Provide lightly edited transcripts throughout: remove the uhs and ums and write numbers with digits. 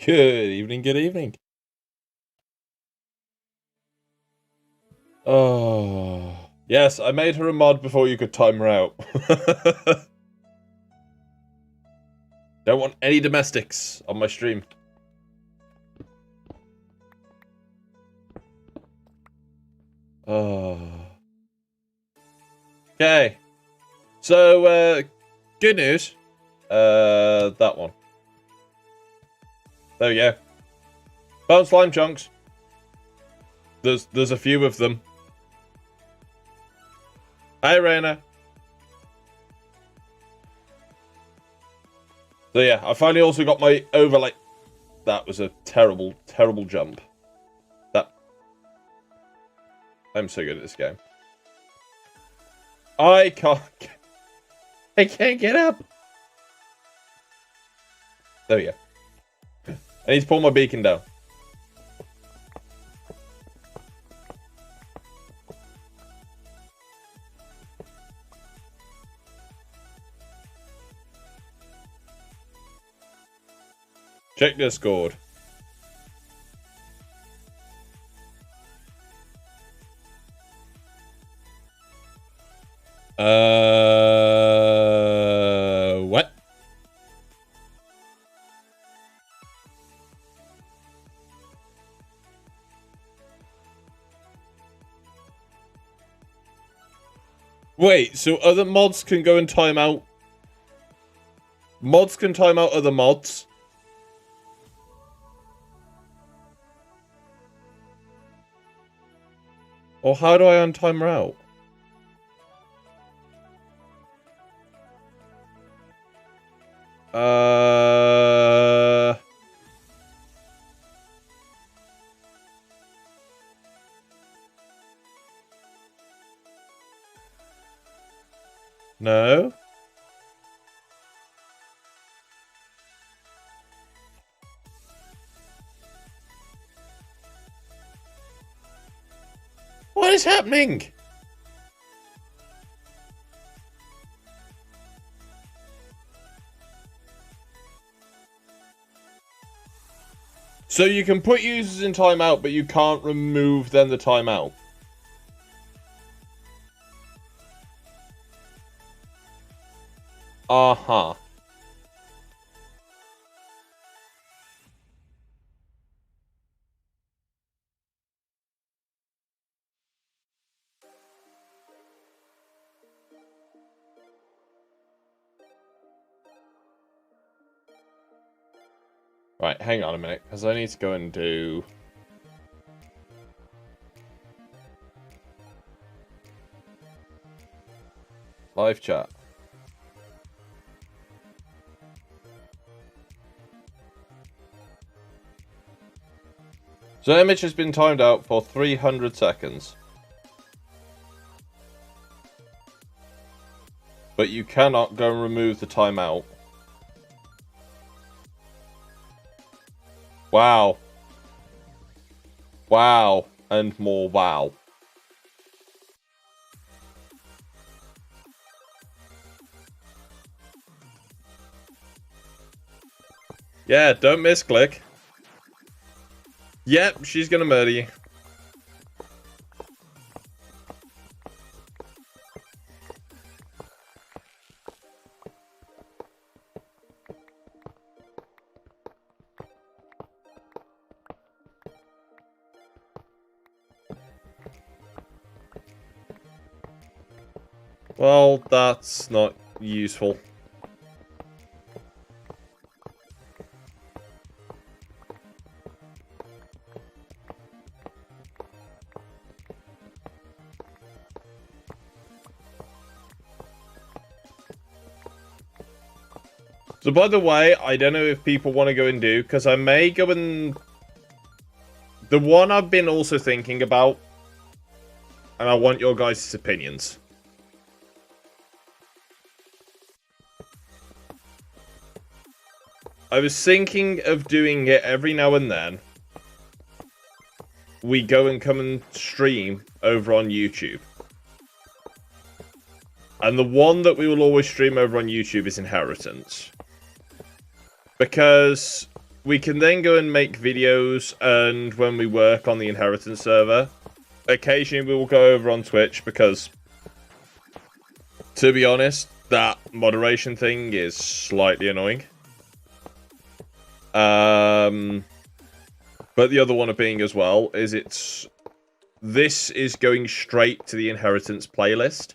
Good evening, good evening. Oh, yes, I made her a mod before you could time her out. Don't want any domestics on my stream. Oh. Okay. So, good news. That one. There we go. Bone slime chunks. There's a few of them. Hi, Raina. So yeah, I finally also got my overlay. That was a terrible, terrible jump. I'm so good at this game. I can't get up. There we go. I need to pull my beacon down. Check Discord. What? Wait, so other mods can go and time out? Mods can time out other mods? Or how do I untime her out? No? What is happening? So you can put users in timeout, but you can't remove them the timeout. Uh-huh. Right, hang on a minute, because I need to go and do... live chat. So image has been timed out for 300 seconds. But you cannot go and remove the timeout. Wow. Wow. And more wow. Yeah, don't misclick. Yep, she's gonna murder you. Well, that's not useful. So by the way, I don't know if people want to go and do, because I may go and... The one I've been also thinking about, and I want your guys' opinions. I was thinking of doing it every now and then. We go and come and stream over on YouTube. And the one that we will always stream over on YouTube is Inheritance. Because we can then go and make videos, and when we work on the Inheritance server, occasionally we will go over on Twitch, because, to be honest, that moderation thing is slightly annoying. But the other one of being as well is this is going straight to the Inheritance playlist.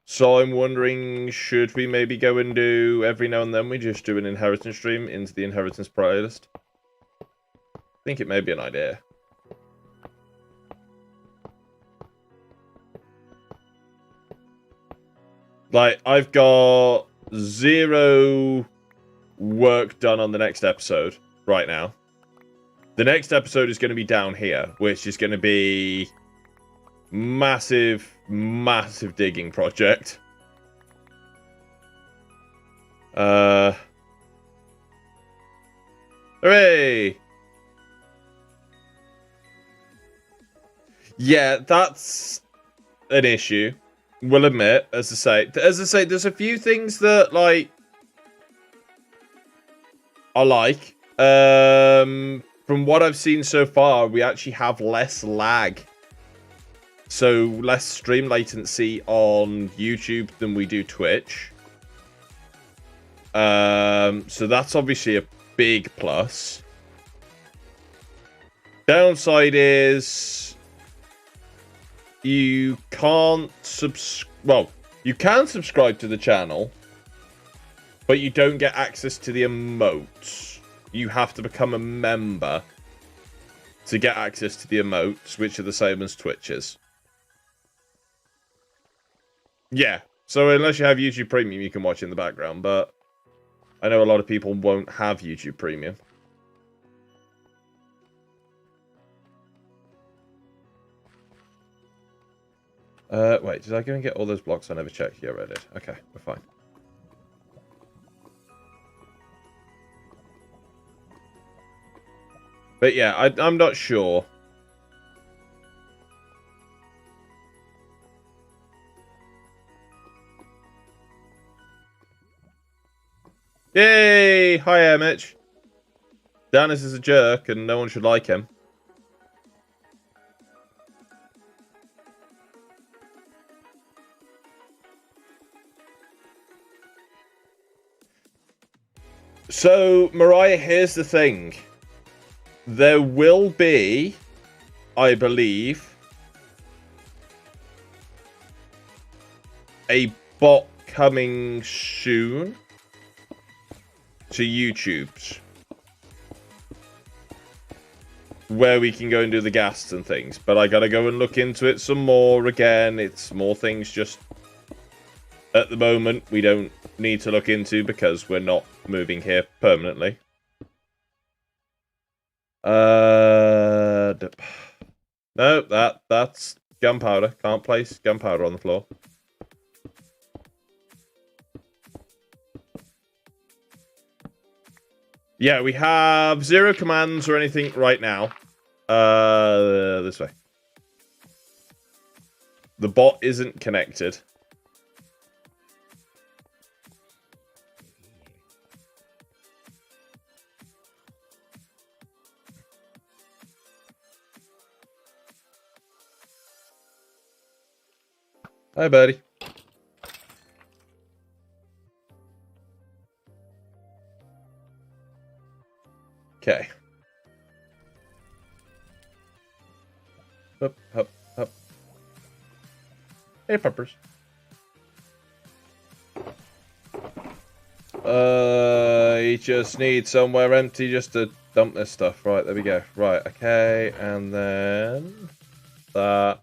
So I'm wondering, should we maybe go and do, every now and then, we just do an Inheritance stream into the Inheritance playlist? I think it may be an idea. Like, I've got 0 work done on the next episode right now. The next episode is going to be down here, which is going to be massive digging project. Hooray! Yeah, that's an issue. We'll admit, as I say, there's a few things that, like, I like. From what I've seen so far, we actually have less lag. So, less stream latency on YouTube than we do Twitch. So that's obviously a big plus. Downside is you can't well, you can subscribe to the channel, but you don't get access to the emotes. You have to become a member to get access to the emotes, which are the same as Twitch's. Yeah, so unless you have YouTube Premium, you can watch in the background, but I know a lot of people won't have YouTube Premium. Wait, did I go and get all those blocks? I never checked. Yeah, I did. Okay, we're fine. But yeah, I'm not sure. Yay! Hi, Mitch. Dennis is a jerk and no one should like him. So, Mariah, here's the thing. There will be, I believe, a bot coming soon to YouTube's, where we can go and do the ghasts and things. But I gotta go and look into it some more again. It's more things just at the moment we don't need to look into because we're not moving here permanently. No, that's gunpowder. Can't place gunpowder on the floor. Yeah, we have 0 commands or anything right now. This way. The bot isn't connected. Hi, buddy. Okay. Hup, hup, hup. Hey, puppers. You just need somewhere empty just to dump this stuff. Right, there we go. Right, okay, and then that.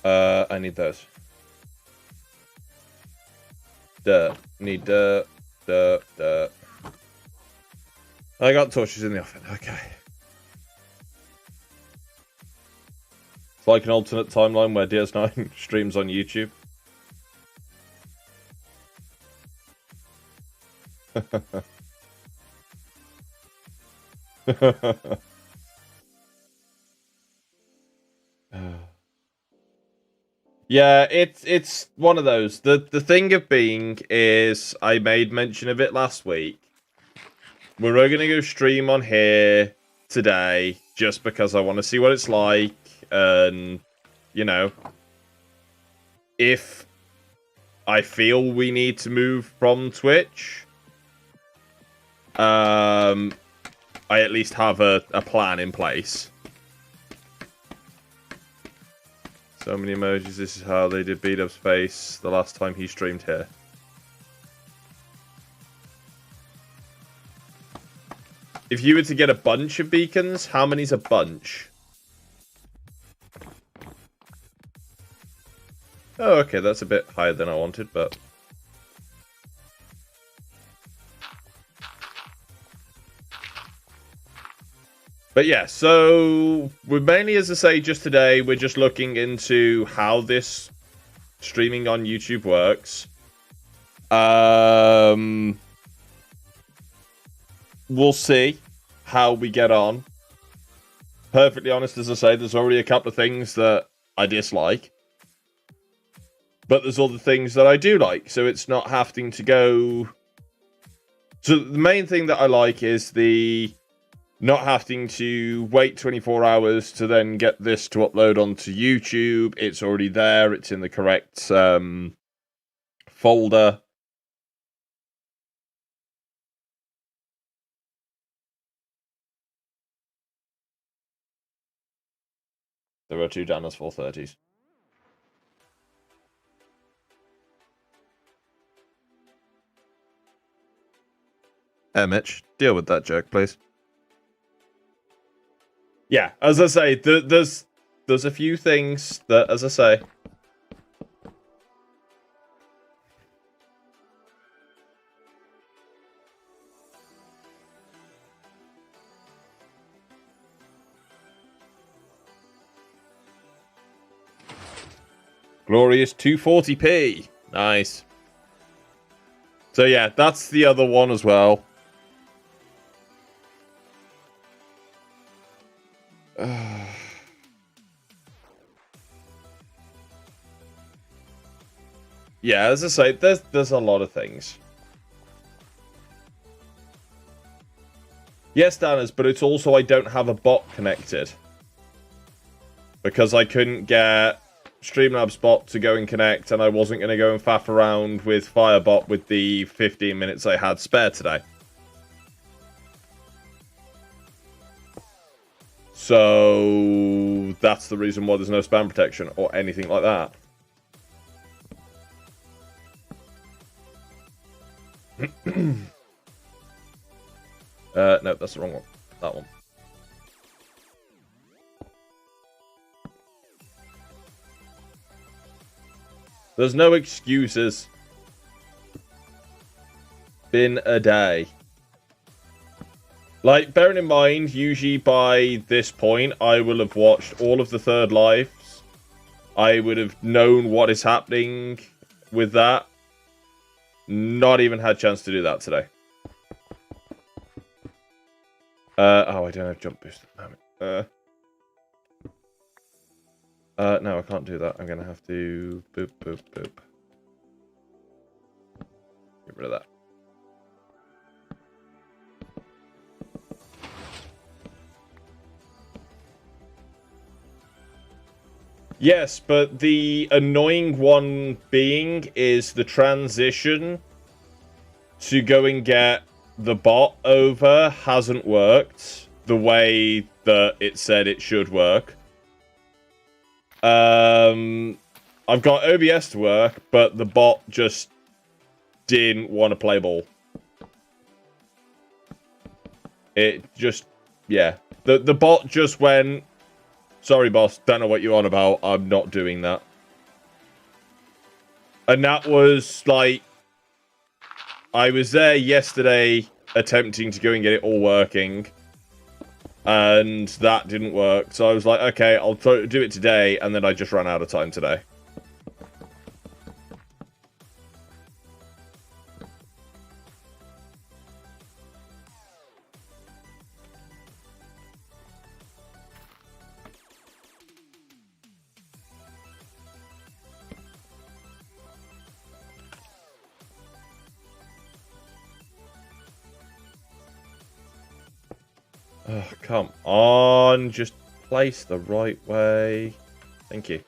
I need those. Dirt. Need dirt. Dirt. I got torches in the oven. Okay. It's like an alternate timeline where DS9 streams on YouTube. Yeah, it's one of those. The thing of being is, I made mention of it last week. We're gonna go stream on here today just because I want to see what it's like, and you know, if I feel we need to move from Twitch, I at least have a plan in place. So many emojis. This is how they did B-Dub's face the last time he streamed here. If you were to get a bunch of beacons, how many's a bunch? Oh, okay, that's a bit higher than I wanted, but... But yeah, so we're mainly, as I say, just today, we're just looking into how this streaming on YouTube works. We'll see how we get on. Perfectly honest, as I say, there's already a couple of things that I dislike. But there's other things that I do like, so it's not having to go... So the main thing that I like is the not having to wait 24 hours to then get this to upload onto YouTube. It's already there. It's in the correct folder. There are 2 Danas 430s. Mitch, deal with that joke, please. Yeah, as I say, there's a few things that, as I say... Glorious 240p. Nice. So yeah, that's the other one as well. Yeah, as I say, there's a lot of things. Yes, Danas, but it's also I don't have a bot connected. Because I couldn't get Streamlabs bot to go and connect, and I wasn't going to go and faff around with Firebot with the 15 minutes I had spare today. So that's the reason why there's no spam protection or anything like that. No, that's the wrong one. That one. There's no excuses. Been a day. Like, bearing in mind, usually by this point, I will have watched all of the Third Lives. I would have known what is happening with that. Not even had a chance to do that today. Oh, I don't have jump boost at the moment. No, I can't do that. I'm going to have to boop, boop, boop. Get rid of that. Yes, but the annoying one being is the transition to go and get the bot over hasn't worked the way that it said it should work. I've got OBS to work, but the bot just didn't want to play ball. It just, yeah. The bot just went, sorry, boss, don't know what you're on about. I'm not doing that. And that was, like, I was there yesterday attempting to go and get it all working. And that didn't work. So I was like, okay, I'll do it today. And then I just ran out of time today. Oh, come on. Just place the right way. Thank you.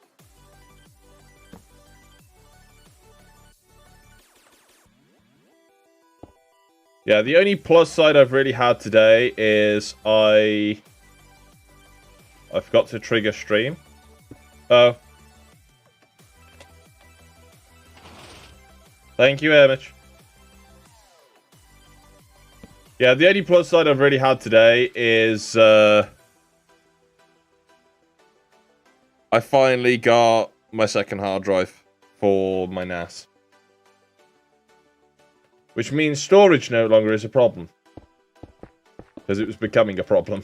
Yeah, the only plus side I've really had today is I forgot to trigger stream. Oh. Thank you, Image. Yeah, the only plus side I've really had today is I finally got my second hard drive for my NAS. Which means storage no longer is a problem. Because it was becoming a problem.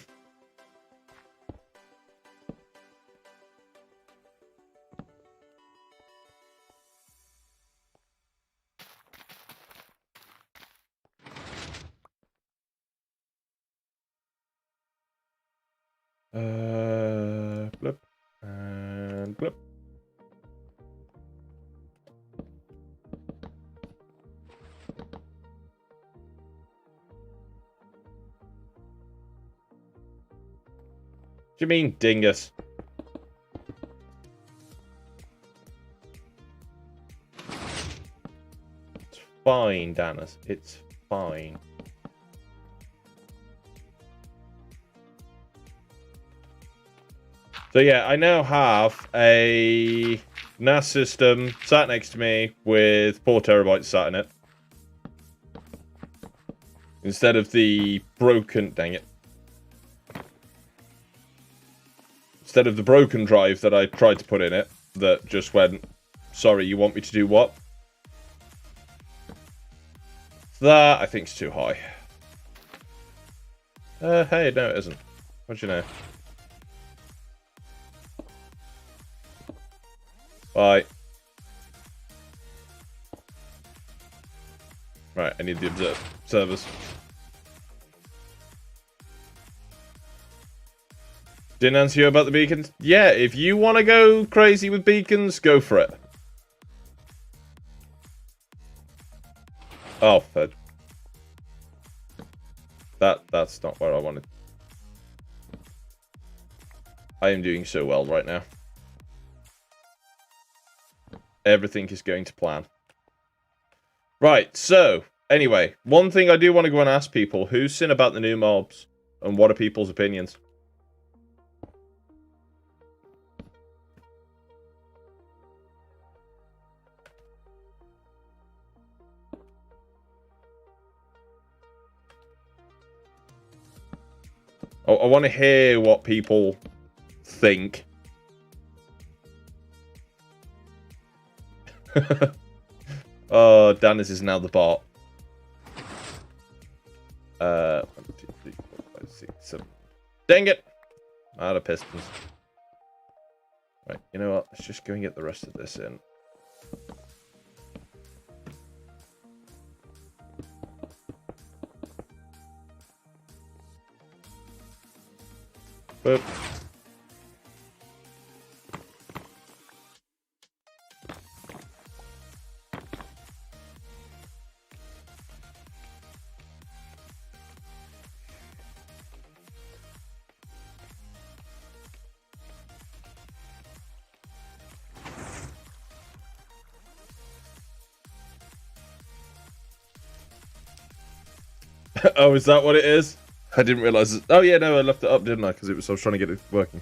Blip. And blip. What do you mean, dingus? It's fine, Danis. It's fine. So yeah, I now have a NAS system sat next to me with 4 terabytes sat in it. Instead of the broken... Dang it. Instead of the broken drive that I tried to put in it, that just went, sorry, you want me to do what? That, I think, is too high. Hey, no, it isn't. How'd you know? Bye. Right, I need the observers. Didn't answer you about the beacons? Yeah, if you want to go crazy with beacons, go for it. Oh, fed. That's not where I wanted. I am doing so well right now. Everything is going to plan. Right, so, anyway, one thing I do want to go and ask people, who's seen about the new mobs? And what are people's opinions? I want to hear what people think. Oh, Danis is now the bot. 1, 2, 3, 4, 5, 6, 7. Dang it! Out of pistons. Right, you know what? Let's just go and get the rest of this in. Boop. Oh, is that what it is? I didn't realize it. Oh, yeah, no, I left it up, didn't I? Because I was trying to get it working.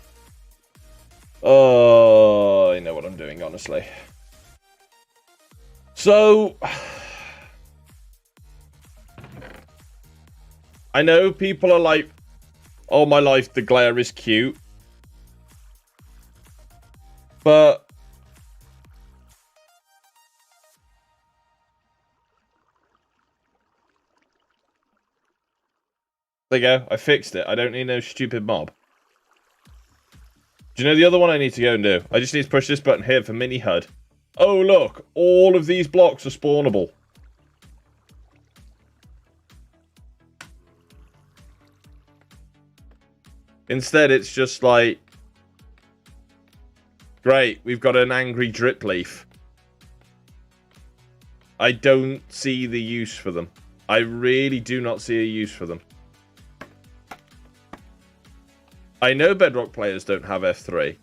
Oh, I know what I'm doing, honestly. So, I know people are like, oh, my life, the glare is cute. But there you go. I fixed it. I don't need no stupid mob. Do you know the other one I need to go and do? I just need to push this button here for mini HUD. Oh, look. All of these blocks are spawnable. Instead, it's just like... Great, we've got an angry drip leaf. I don't see the use for them. I really do not see a use for them. I know Bedrock players don't have F3.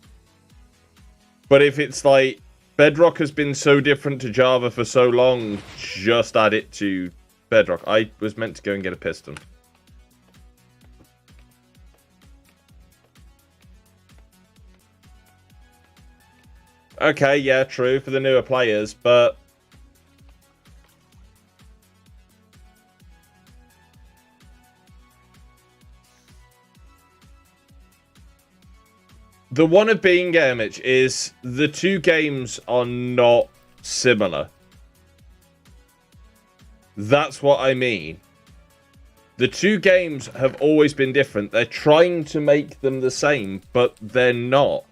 But if it's like, Bedrock has been so different to Java for so long, just add it to Bedrock. I was meant to go and get a piston. Okay, yeah, true, for the newer players, but... The one of being Mitch, is the two games are not similar. That's what I mean. The two games have always been different. They're trying to make them the same, but they're not.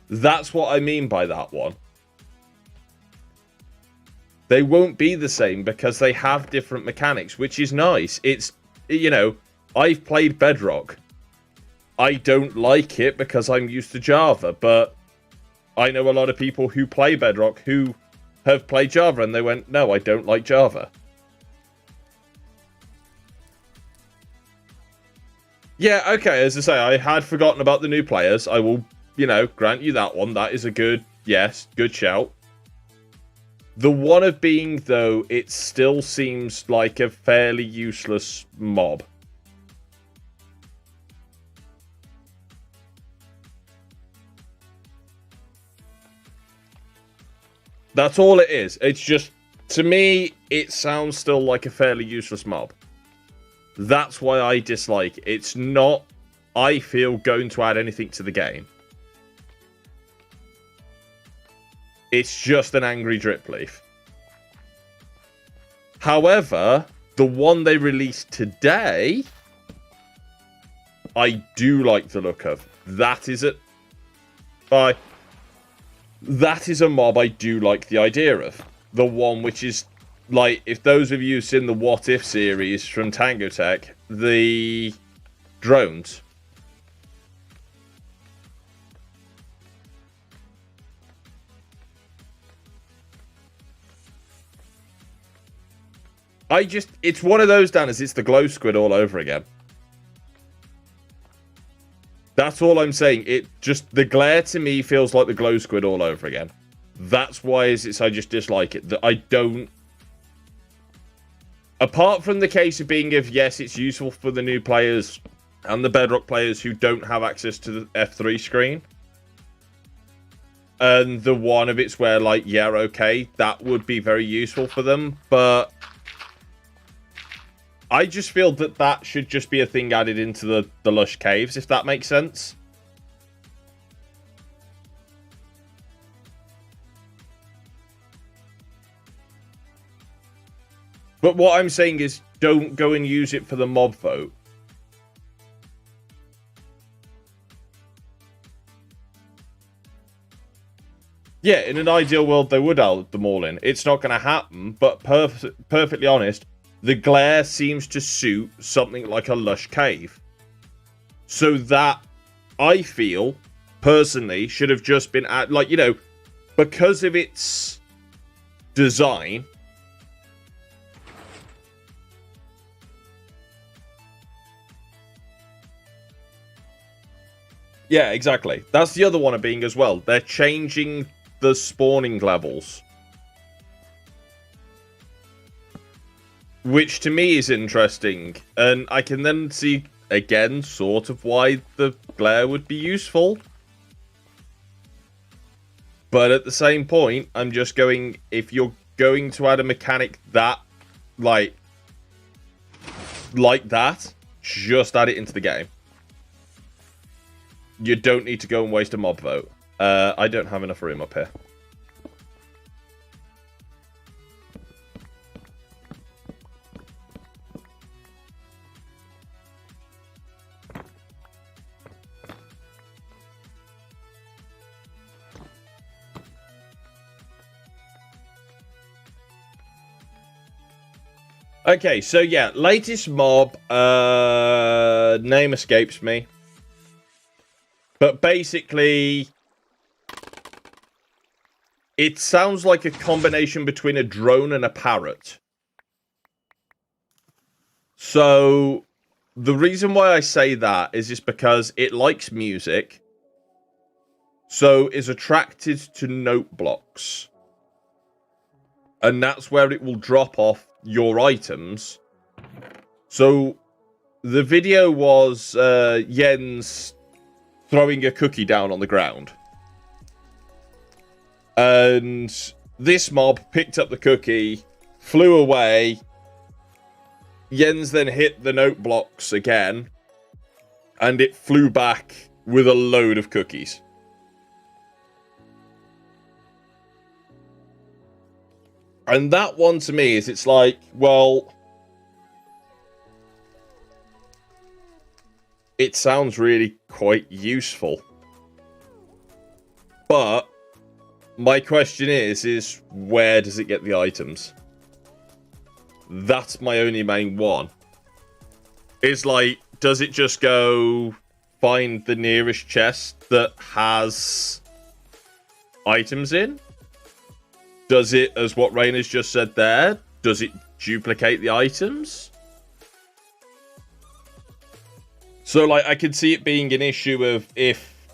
That's what I mean by that one. They won't be the same because they have different mechanics, which is nice. It's, you know, I've played Bedrock. I don't like it because I'm used to Java, but I know a lot of people who play Bedrock who have played Java and they went, no, I don't like Java. Yeah, okay, as I say, I had forgotten about the new players. I will, you know, grant you that one. That is a good, yes, good shout. The one of being, though, it still seems like a fairly useless mob. That's all it is. It's just, to me, it sounds still like a fairly useless mob. That's why I dislike it. It's not, I feel, going to add anything to the game. It's just an angry drip leaf. However, the one they released today, I do like the look of. That is it. Bye. That is a mob I do like the idea of. The one which is, like, if those of you who've seen the What If series from Tango Tech, the drones. It's one of those, Dan, as it's the glow squid all over again. That's all I'm saying. It just, the glare to me feels like the glow squid all over again. That's why I just dislike it. That I don't... Apart from the case of being of, yes, it's useful for the new players and the Bedrock players who don't have access to the F3 screen. And the one of it's where, like, yeah, okay, that would be very useful for them. But I just feel that that should just be a thing added into the Lush Caves, if that makes sense. But what I'm saying is, don't go and use it for the mob vote. Yeah, in an ideal world, they would add them all in. It's not going to happen, but perfectly honest, the glare seems to suit something like a Lush Cave. So that, I feel, personally, should have just been, like, you know, because of its design. Yeah, exactly. That's the other one of being as well. They're changing the spawning levels. Which to me is interesting. And I can then see, again, sort of why the glare would be useful. But at the same point, I'm just going, if you're going to add a mechanic that, like that, just add it into the game. You don't need to go and waste a mob vote. I don't have enough room up here. Okay, so yeah, latest mob, name escapes me. But basically, it sounds like a combination between a drone and a parrot. So, The reason why I say that is just because it likes music, so is attracted to note blocks. And that's where it will drop off your items. So the video was Jens throwing a cookie down on the ground. And this mob picked up the cookie, flew away. Jens then hit the note blocks again, and it flew back with a load of cookies. And that one to me is, it's like, well, it sounds really quite useful. But my question is where does it get the items? That's my only main one. Is like, does it just go find the nearest chest that has items in? Does it, as what Raina's just said there, does it duplicate the items? So, like, I could see it being an issue of if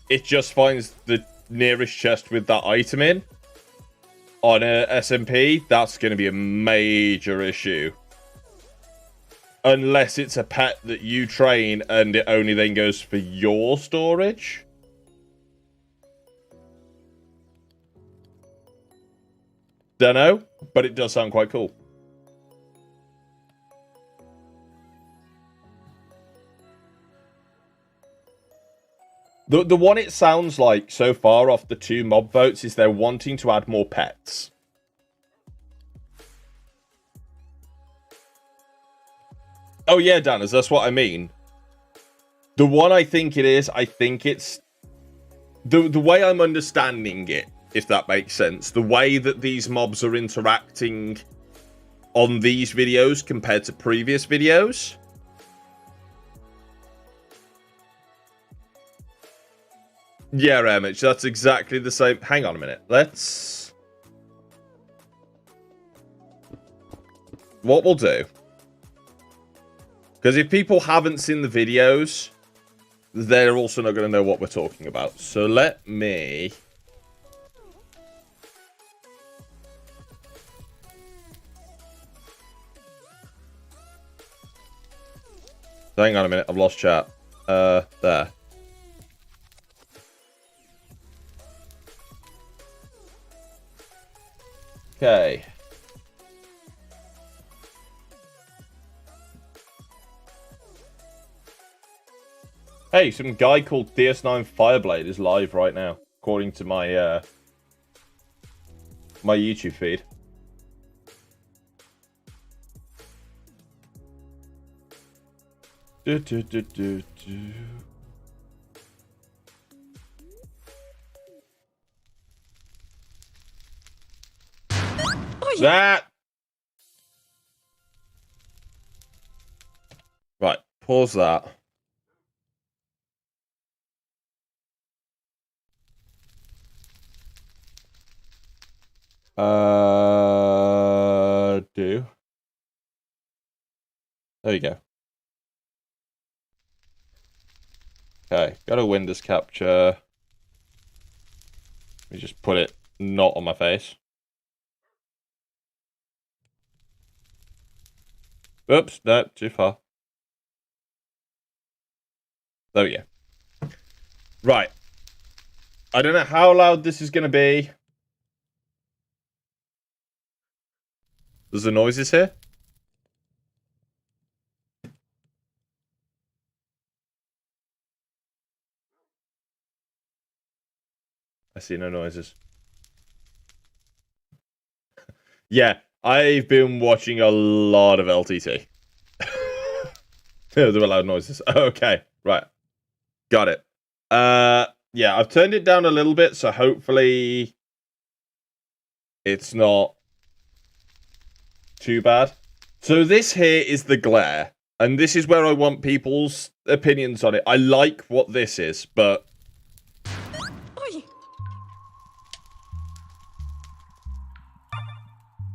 it just finds the nearest chest with that item in on a SMP, that's going to be a major issue. Unless it's a pet that you train and it only then goes for your storage. Dunno, but it does sound quite cool. The one it sounds like so far off the 2 mob votes is they're wanting to add more pets. Oh yeah, Danners, that's what I mean. The one I think it is, I think it's... The way I'm understanding it, if that makes sense, the way that these mobs are interacting on these videos compared to previous videos... Yeah, Ramage, that's exactly the same. Hang on a minute. Let's... What we'll do... Because if people haven't seen the videos, they're also not going to know what we're talking about. So let me... Hang on a minute, I've lost chat. There. Okay. Hey, some guy called DS9 Fireblade is live right now, according to my my YouTube feed. That. Right, pause that. Do. There you go. Okay, got a Windows capture. Let me just put it not on my face. Oops, no, too far. There we go. Right. I don't know how loud this is going to be. There's the noises here. I see no noises. Yeah, I've been watching a lot of LTT. There were loud noises. Okay, right. Got it. Yeah, I've turned it down a little bit, so hopefully it's not too bad. So this here is the glare, and this is where I want people's opinions on it. I like what this is, but... Oi.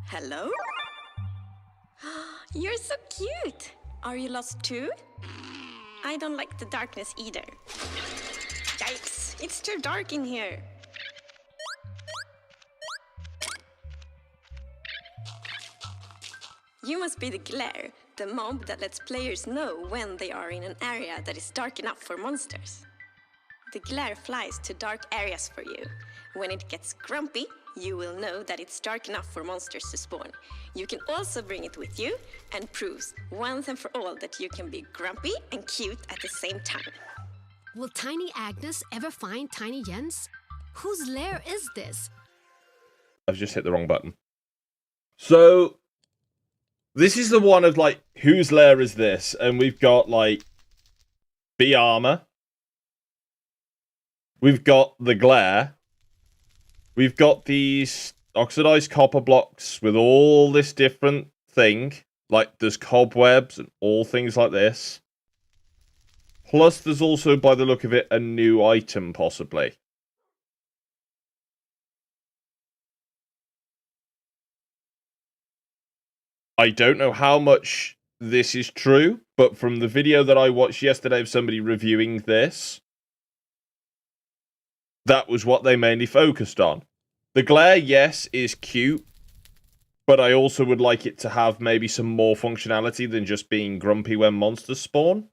Hello? You're so cute. Are you lost too? I don't like the darkness either. Yikes, it's too dark in here. You must be the Glare, the mob that lets players know when they are in an area that is dark enough for monsters. The Glare flies to dark areas for you. When it gets grumpy, you will know that it's dark enough for monsters to spawn. You can also bring it with you and proves once and for all that you can be grumpy and cute at the same time. Will Tiny Agnes ever find Tiny Jens? Whose lair is this? I've just hit the wrong button. So, this is the one of, like, whose lair is this? And we've got, like, B Armor. We've got the Glare. We've got these oxidized copper blocks with all this different thing. Like, there's cobwebs and all things like this. Plus, there's also, by the look of it, a new item, possibly. I don't know how much this is true, but from the video that I watched yesterday of somebody reviewing this, that was what they mainly focused on. The Glare, yes, is cute, but I also would like it to have maybe some more functionality than just being grumpy when monsters spawn.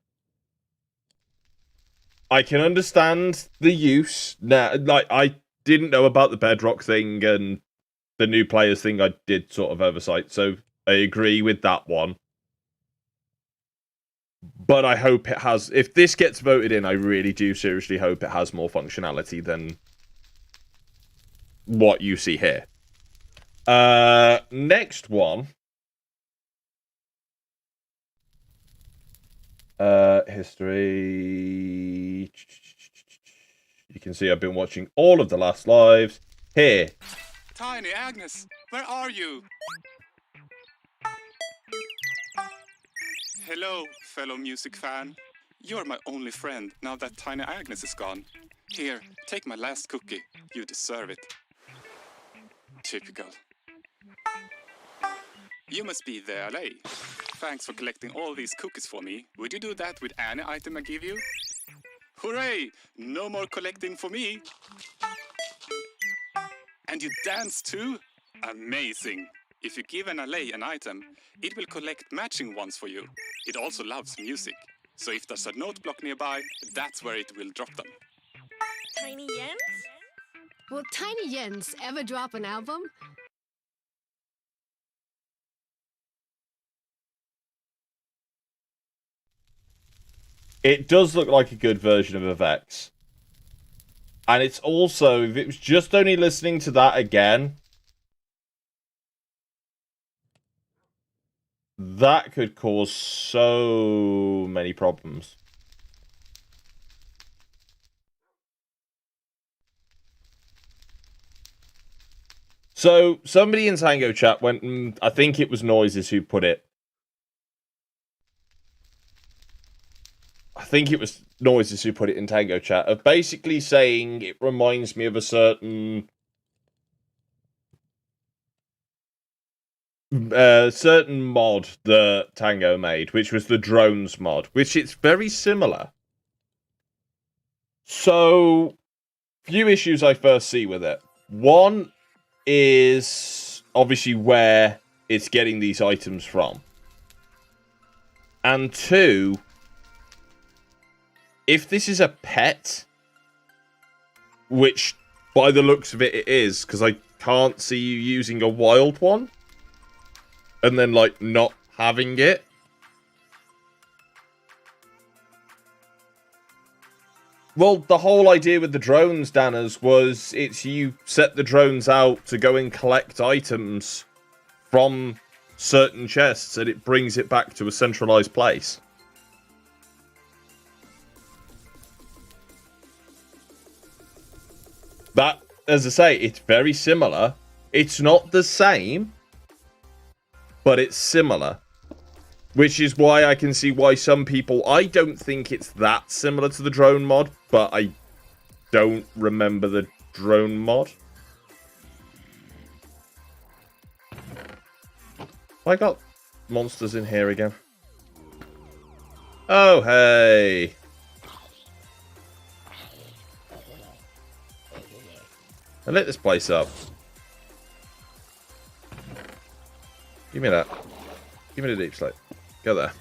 I can understand the use. Now, like, I didn't know about the Bedrock thing and the new players thing. I did sort of oversight, so I agree with that one. But I hope it has... If this gets voted in, I really do seriously hope it has more functionality than what you see here. Next one. History. You can see I've been watching all of the last lives. Here. Tiny Agnes, where are you? Hello, fellow music fan. You're my only friend now that Tiny Agnes is gone. Here, take my last cookie. You deserve it. Typical. You must be the LA. Thanks for collecting all these cookies for me. Would you do that with any item I give you? Hooray! No more collecting for me. And you dance too? Amazing! If you give an LA an item, it will collect matching ones for you. It also loves music. So if there's a note block nearby, that's where it will drop them. Tiny Jens? Will Tiny Jens ever drop an album? It does look like a good version of Avex. And it's also, if it was just only listening to that again, that could cause so many problems. So, somebody in Tango chat went, I think it was Noises who put it. I think it was Noises who put it in Tango chat, of basically saying it reminds me of a certain mod that Tango made, which was the drones mod, which it's very similar. So, few issues I first see with it. One is obviously where it's getting these items from. And two, if this is a pet, which by the looks of it, it is, because I can't see you using a wild one and then, like, not having it. Well, the whole idea with the drones, Danners, was it's you set the drones out to go and collect items from certain chests and it brings it back to a centralized place. That, as I say, it's very similar. It's not the same, but it's similar. Which is why I can see why some people... I don't think it's that similar to the drone mod, but I don't remember the drone mod. I got monsters in here again. Oh, hey. I lit this place up. Give me that. Give me the deep slate. Go there.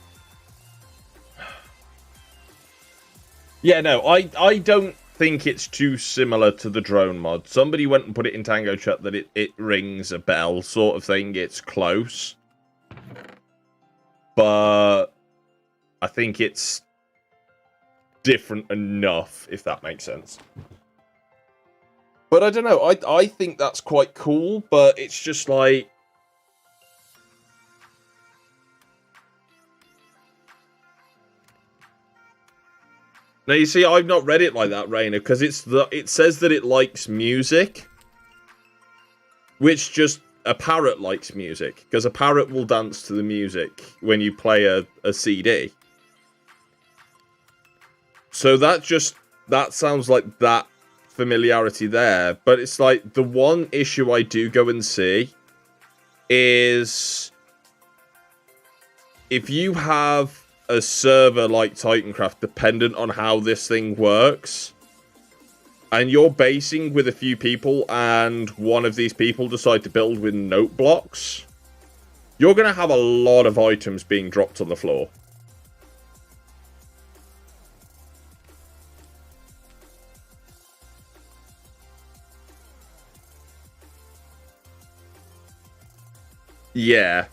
Yeah, no, I don't think it's too similar to the drone mod. Somebody went and put it in Tango Chat that it rings a bell sort of thing. It's close. But I think it's different enough, if that makes sense. But I don't know. I think that's quite cool, but it's just like... Now, you see, I've not read it like that, Rainer, because it says that it likes music. Which just... A parrot likes music, because a parrot will dance to the music when you play a CD. So that sounds like that familiarity there. But it's like, the one issue I do go and see is if you have a server like Titancraft dependent on how this thing works, and you're basing with a few people, and one of these people decide to build with note blocks, you're going to have a lot of items being dropped on the floor. Yeah.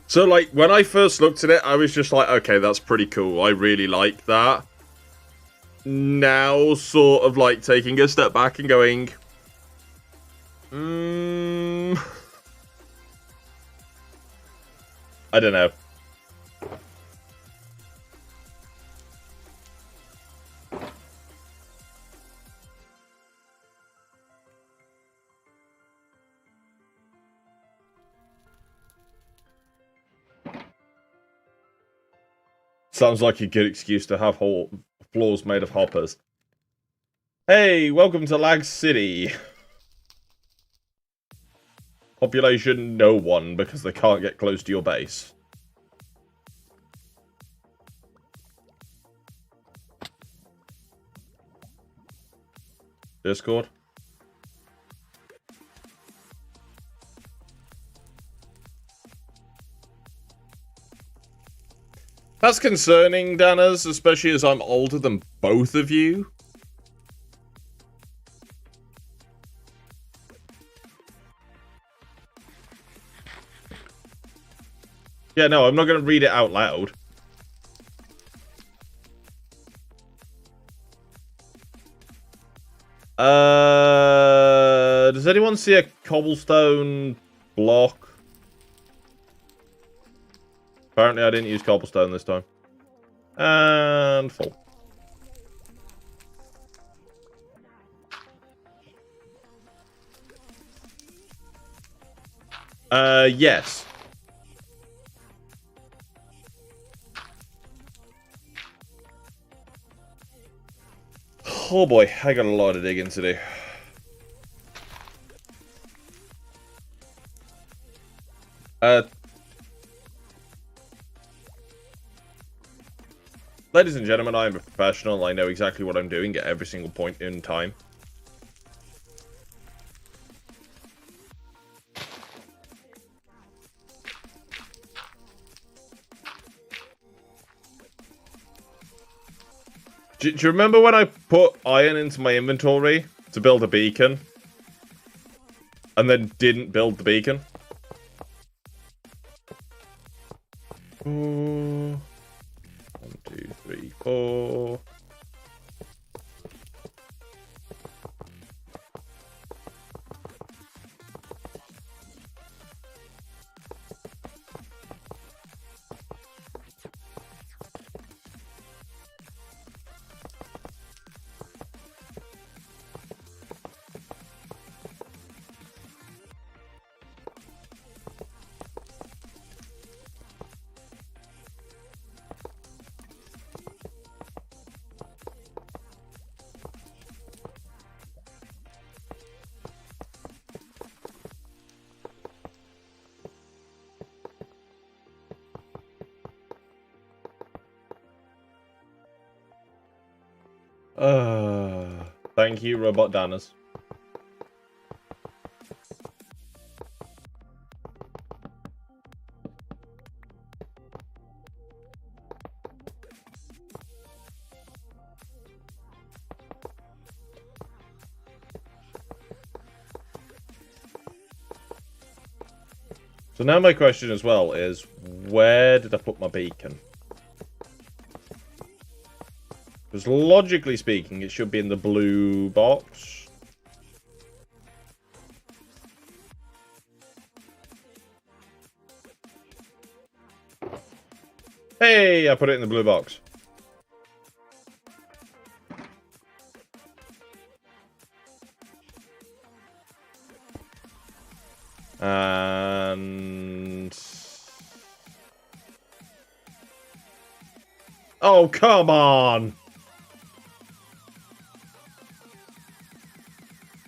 So, like, when I first looked at it, I was just like, okay, that's pretty cool. I really like that. Now, sort of, like, taking a step back and going... I don't know. Sounds like a good excuse to have floors made of hoppers. Hey, welcome to Lag City. Population, no one, because they can't get close to your base. Discord? That's concerning, Danners, especially as I'm older than both of you. Yeah, no, I'm not going to read it out loud. Does anyone see a cobblestone block? Apparently I didn't use cobblestone this time. And full. Yes. Oh boy, I got a lot of digging to do. Ladies and gentlemen, I am a professional. I know exactly what I'm doing at every single point in time. Do you remember when I put iron into my inventory to build a beacon? And then didn't build the beacon? 1, 2, 3, 4. Thank you, Robot Danners. So now my question as well is, where did I put my beacon? Because logically speaking, it should be in the blue box. Hey, I put it in the blue box. And... oh, come on!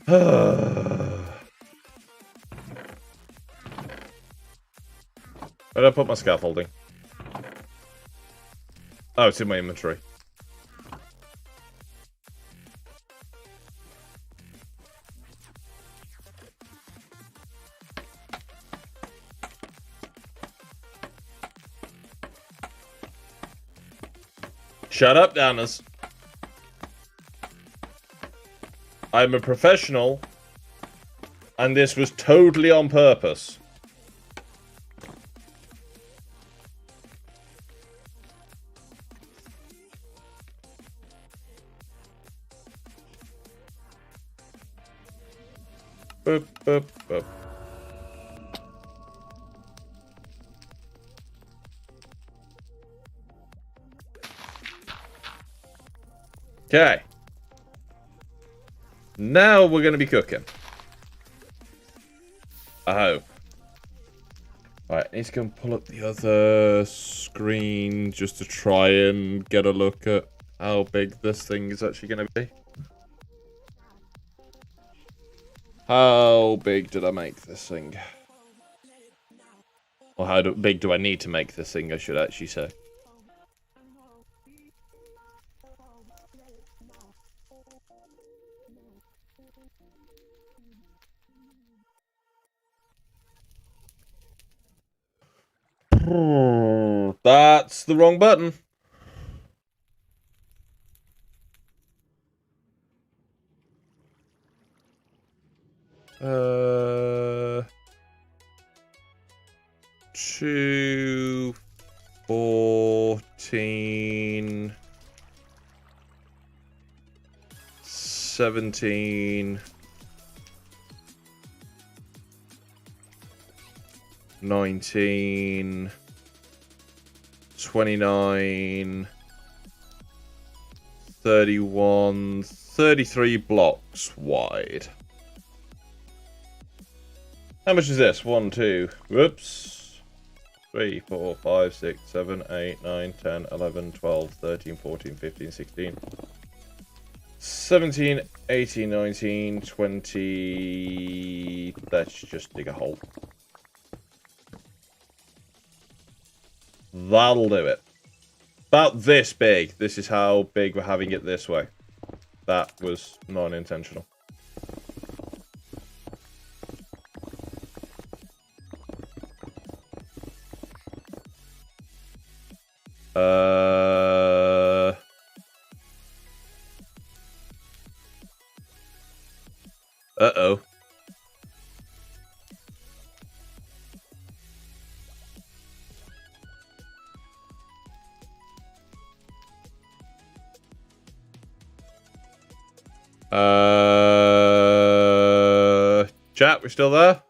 Where did I put my scaffolding? Oh, it's in my inventory. Shut up, Danners. I'm a professional, and this was totally on purpose. Boop, boop, boop. Okay. Now we're going to be cooking. I hope. Right, I need to go and pull up the other screen just to try and get a look at how big this thing is actually going to be. How big did I make this thing? Or how big do I need to make this thing, I should actually say. That's the wrong button. Two 14 17 19 29 31 33 blocks wide. How much is this? 1, 2, whoops. 3, 4, 5, 6, 7, 8, 9, 10, 11, 12, 13, 14, 15, 16, 17, 18, 19, 20. Let's just dig a hole. That'll do it. About this big. This is how big we're having it this way. That was non-intentional. Uh-oh. Chat, we're still there?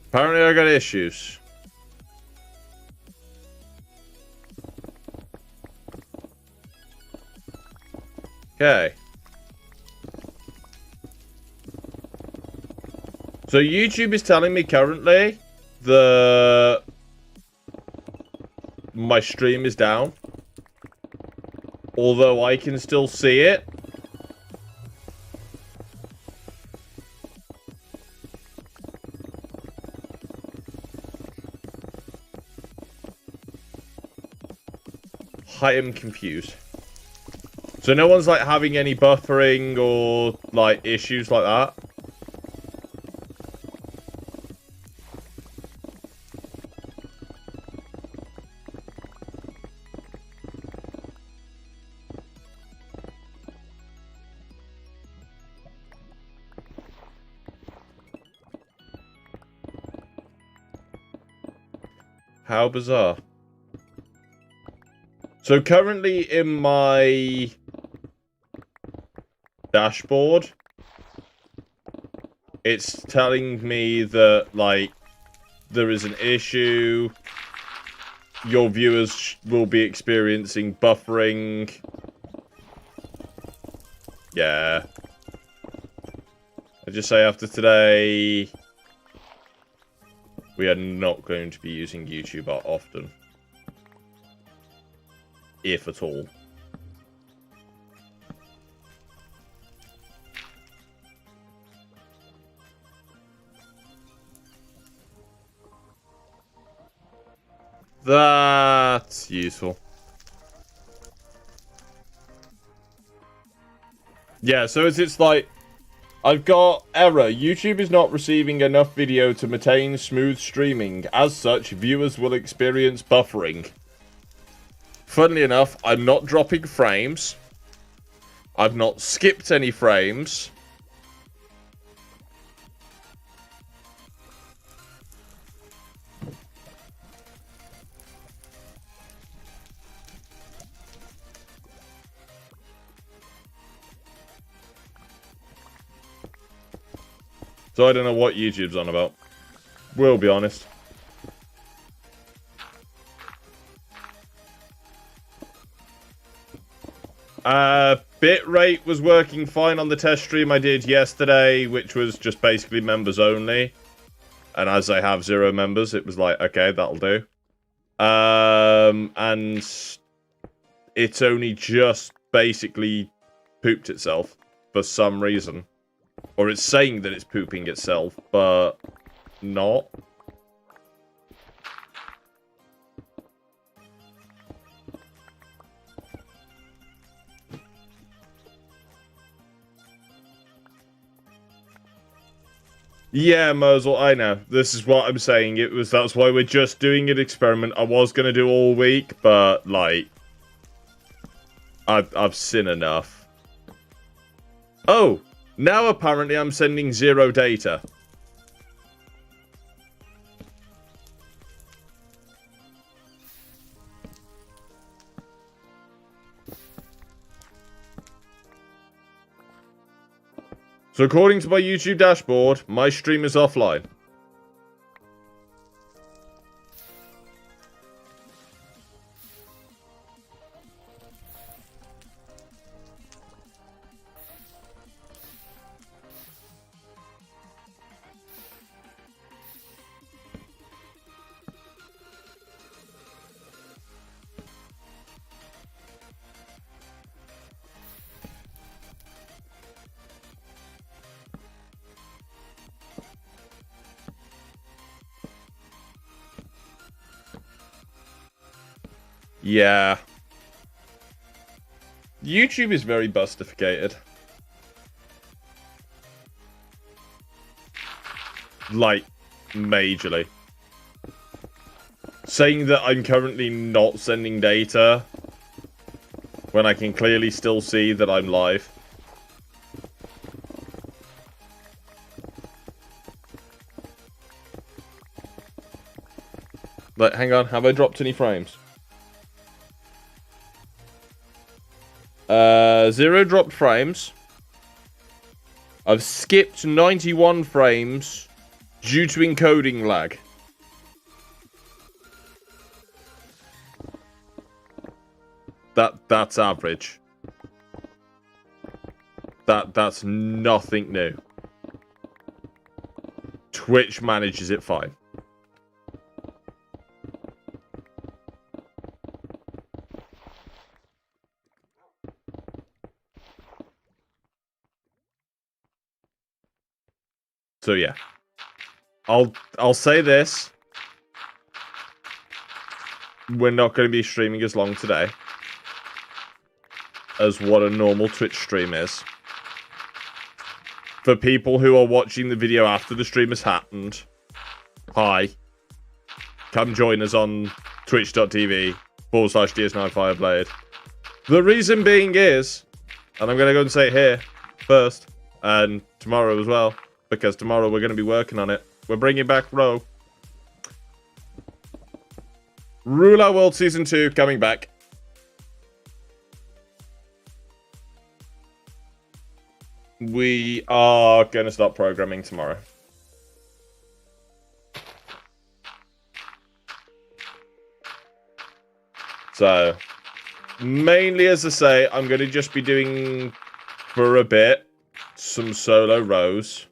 Apparently I got issues. Okay. So YouTube is telling me currently that my stream is down. Although I can still see it. I am confused. So no one's like having any buffering or like issues like that? How bizarre. So currently in my dashboard, it's telling me that, like, there is an issue. Your viewers will be experiencing buffering. Yeah. I just say after today, we are not going to be using YouTube often. If at all. That's useful. Yeah, so it's like, I've got error. YouTube is not receiving enough video to maintain smooth streaming. As such, viewers will experience buffering. Funnily enough, I'm not dropping frames. I've not skipped any frames. So I don't know what YouTube's on about. We'll be honest. Bitrate was working fine on the test stream I did yesterday, which was just basically members only. And as I have 0 members, it was like, okay, that'll do. And it's only just basically pooped itself for some reason. Or it's saying that it's pooping itself, but not. Yeah, Mosul, I know. This is what I'm saying. That's why we're just doing an experiment. I was gonna do all week, but like I've seen enough. Oh, now apparently I'm sending 0 data. So according to my YouTube dashboard, my stream is offline. Yeah. YouTube is very bustificated. Like, majorly. Saying that I'm currently not sending data when I can clearly still see that I'm live. Like, hang on, have I dropped any frames? 0 dropped frames. I've skipped 91 frames due to encoding lag. That's average. That's nothing new. Twitch manages it fine. So yeah, I'll say this: we're not going to be streaming as long today. as what a normal Twitch stream is. For people who are watching the video after the stream has happened, hi. Come join us on twitch.tv/DS9Fireblade. The reason being is, and I'm going to go and say it here first, and tomorrow as well, because tomorrow we're going to be working on it. We're bringing back Row. Rule Our World Season 2 coming back. We are going to start programming tomorrow. So, mainly, as I say, I'm going to just be doing, for a bit, some solo rows.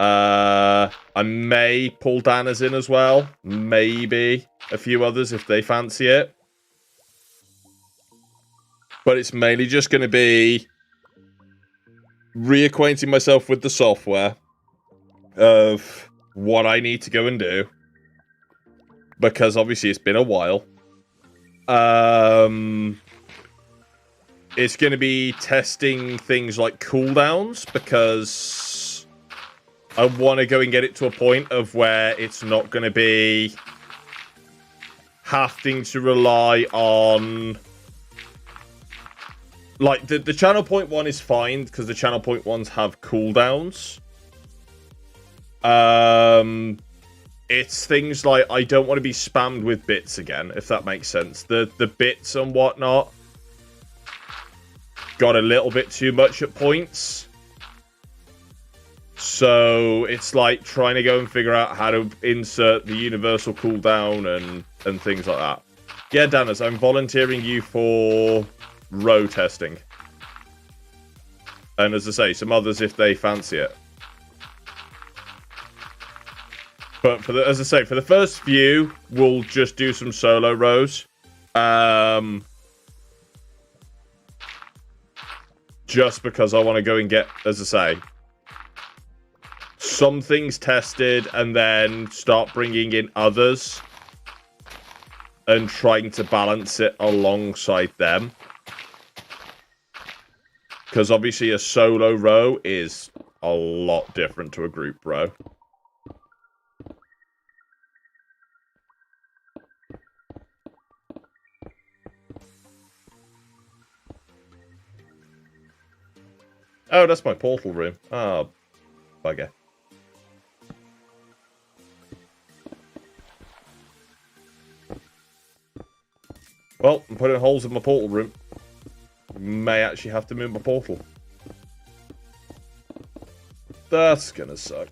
I may pull Danners in as well. Maybe a few others if they fancy it. But it's mainly just going to be reacquainting myself with the software of what I need to go and do. Because obviously it's been a while. It's going to be testing things like cooldowns because I want to go and get it to a point of where it's not going to be having to rely on... Like, the channel point one is fine because the channel point ones have cooldowns. It's things like I don't want to be spammed with bits again, if that makes sense. The bits and whatnot got a little bit too much at points. So it's like trying to go and figure out how to insert the universal cooldown and things like that. Yeah, Danners, I'm volunteering you for row testing. And as I say, some others if they fancy it. But for as I say, for the first few, we'll just do some solo rows. Just because I want to go and get, as I say, some things tested and then start bringing in others and trying to balance it alongside them. Because obviously a solo row is a lot different to a group row. Oh, that's my portal room. Oh, bugger. Well, I'm putting holes in my portal room. May actually have to move my portal. That's gonna suck.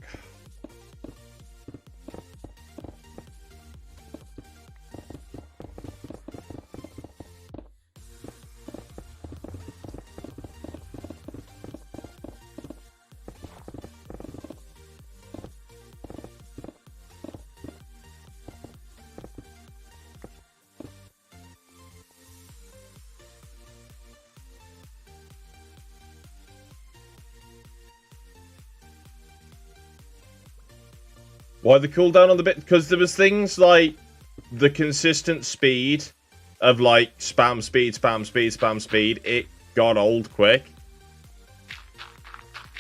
Why the cooldown on the bit? Because there was things like the consistent speed of like spam speed, spam speed, spam speed. It got old quick.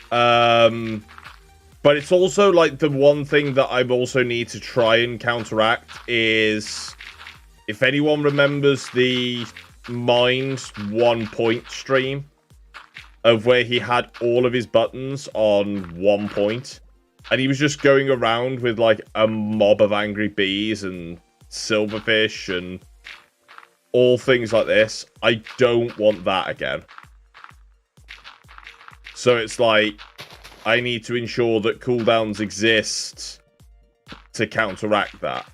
But it's also like the one thing that I also need to try and counteract is if anyone remembers the Mind 1 point stream of where he had all of his buttons on 1 point. And he was just going around with, like, a mob of angry bees and silverfish and all things like this. I don't want that again. So it's like, I need to ensure that cooldowns exist to counteract that.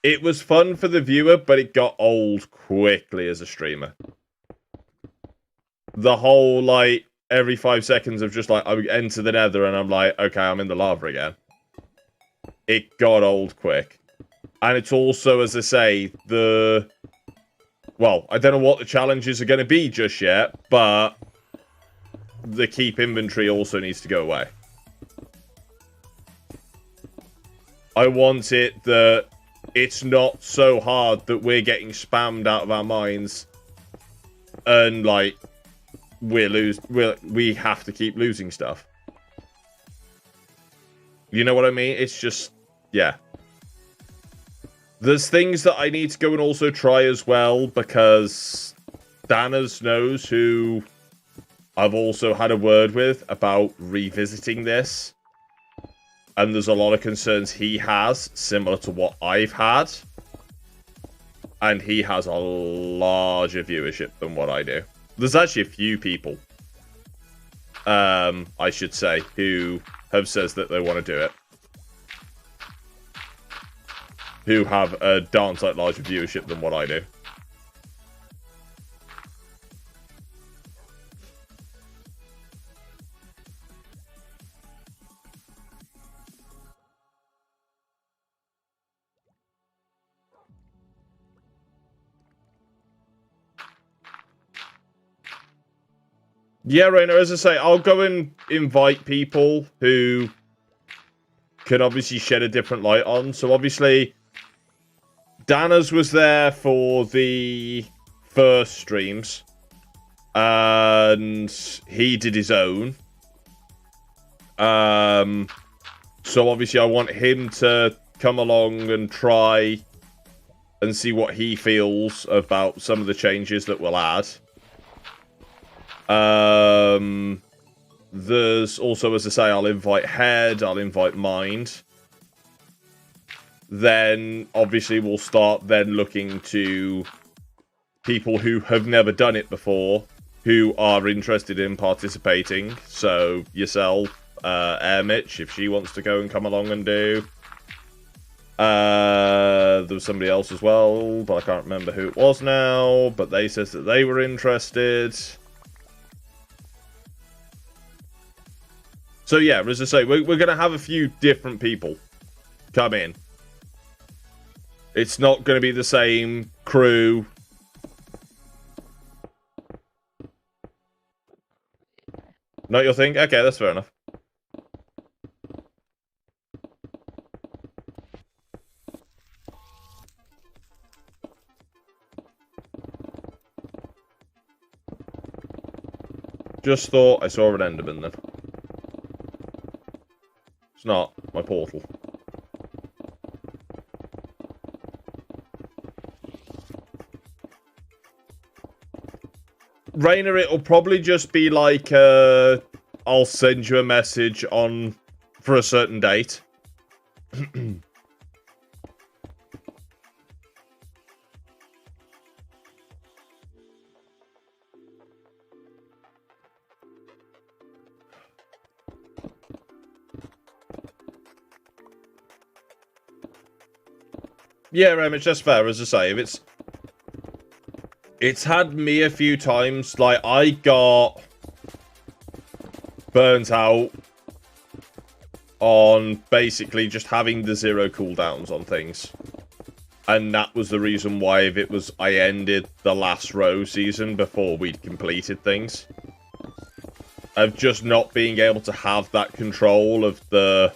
It was fun for the viewer, but it got old quickly as a streamer. The whole, like, every 5 seconds of just, like, I enter the nether and I'm like, okay, I'm in the lava again. It got old quick. And it's also, as I say, well, I don't know what the challenges are going to be just yet, but the keep inventory also needs to go away. I want it that it's not so hard that we're getting spammed out of our minds and, like, we have to keep losing stuff. You know what I mean? It's just, yeah. There's things that I need to go and also try as well, because Danas knows who I've also had a word with about revisiting this. And there's a lot of concerns he has, similar to what I've had. And he has a larger viewership than what I do. There's actually a few people, I should say, who have says that they want to do it. Who have a darn sight larger viewership than what I do. Yeah, Rainer, as I say, I'll go and invite people who can obviously shed a different light on. So obviously, Danas was there for the first streams, and he did his own. So obviously I want him to come along and try and see what he feels about some of the changes that we'll add. There's also, as I say, I'll invite Head, I'll invite Mind. Then, obviously, we'll start then looking to people who have never done it before, who are interested in participating. So, yourself, Air Mitch, if she wants to go and come along and do. There was somebody else as well, but I can't remember who it was now. But they said that they were interested. So yeah, as I say, we're going to have a few different people come in. It's not going to be the same crew. Not your thing? Okay, that's fair enough. Just thought I saw an Enderman then. It's not my portal. Rainer, it'll probably just be like, I'll send you a message on for a certain date. Yeah, it's just fair, as I say. If it's had me a few times. Like, I got burnt out on basically just having the 0 cooldowns on things. And that was the reason why I ended the last row season before we'd completed things. Of just not being able to have that control of the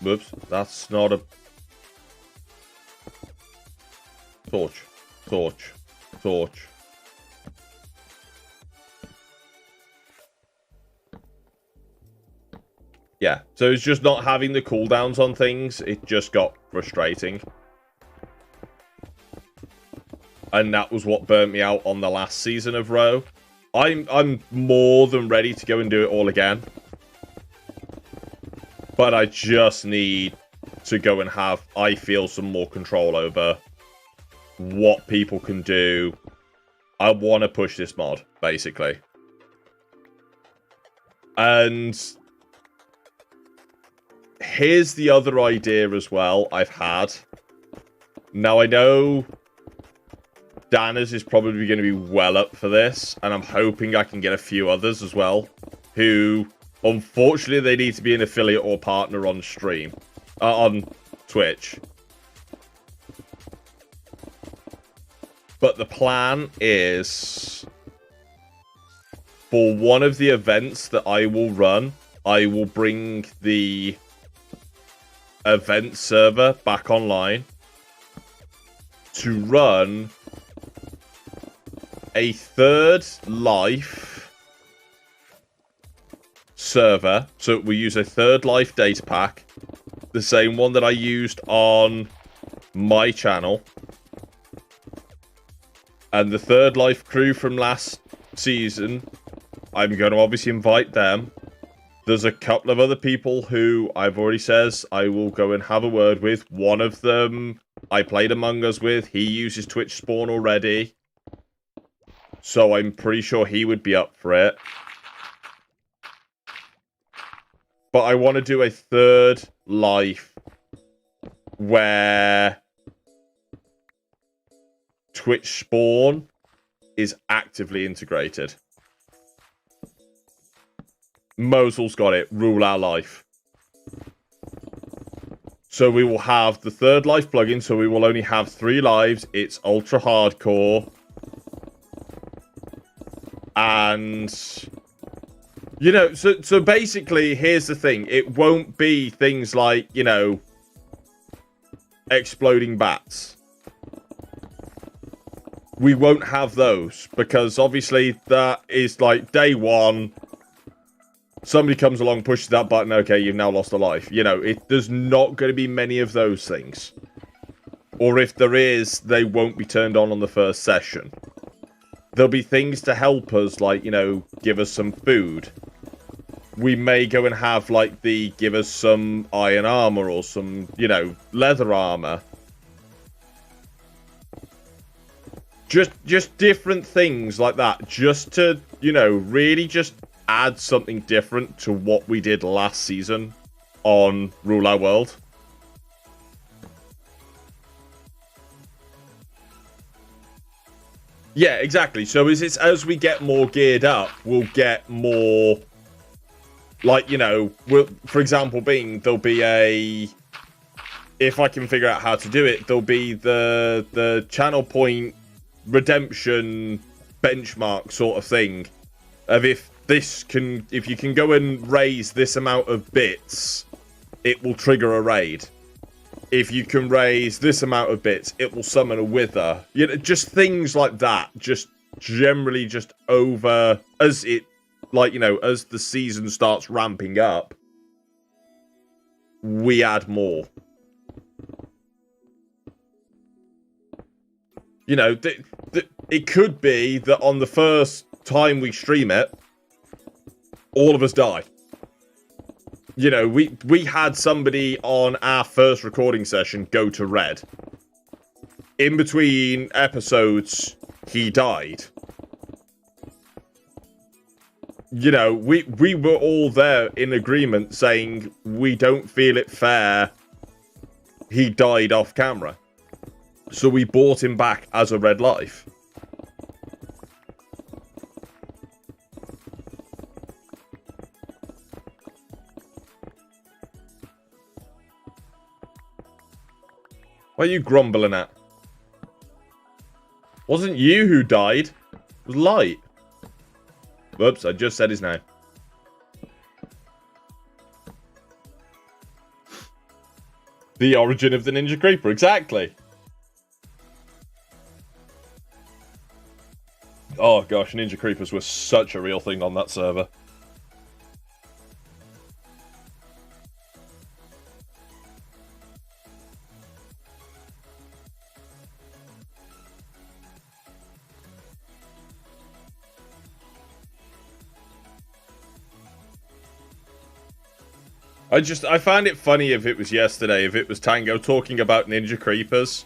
whoops, that's not a... Torch. Yeah, so it's just not having the cooldowns on things. It just got frustrating. And that was what burnt me out on the last season of Row. I'm more than ready to go and do it all again. But I just need to go and have, I feel, some more control over what people can do. I want to push this mod, basically. And here's the other idea as well I've had. Now, I know Danas is probably going to be well up for this, and I'm hoping I can get a few others as well, who, unfortunately, they need to be an affiliate or partner on stream, on Twitch. But the plan is, for one of the events that I will run, I will bring the event server back online to run a third life server. So we use a third life data pack, the same one that I used on my channel. And the third life crew from last season, I'm going to obviously invite them. There's a couple of other people who I've already says I will go and have a word with. One of them I played Among Us with. He uses Twitch Spawn already. So I'm pretty sure he would be up for it. But I want to do a third life where Twitch Spawn is actively integrated. Mosel's got it. Rule our life. So we will have the third life plugin, so we will only have 3 lives. It's ultra hardcore. And, you know, so basically, here's the thing. It won't be things like, you know, exploding bats. We won't have those, because obviously that is like day one. Somebody comes along, pushes that button, okay, you've now lost a life. You know, there's not going to be many of those things. Or if there is, they won't be turned on the first session. There'll be things to help us, like, you know, give us some food. We may go and have, like, give us some iron armor or some, you know, leather armor. Just different things like that. Just to, you know, really just add something different to what we did last season on Rule Our World. Yeah, exactly. So as we get more geared up, we'll get more, like, you know, for example, there'll be if I can figure out how to do it, there'll be the channel point redemption benchmark sort of thing of if you can go and raise this amount of bits, it will trigger a raid. If you can raise this amount of bits, it will summon a wither. You know, just things like that. Just generally just over as it, like, you know, as the season starts ramping up, we add more. You know, it could be that on the first time we stream it, all of us die. You know, we had somebody on our first recording session go to red. In between episodes, he died. You know, we were all there in agreement saying we don't feel it fair he died off camera. So we brought him back as a red life. What are you grumbling at? Wasn't you who died. It was Light. Whoops, I just said his name. The origin of the Ninja Creeper, exactly. Oh gosh, Ninja Creepers were such a real thing on that server. I find it funny if it was yesterday, if it was Tango talking about Ninja Creepers.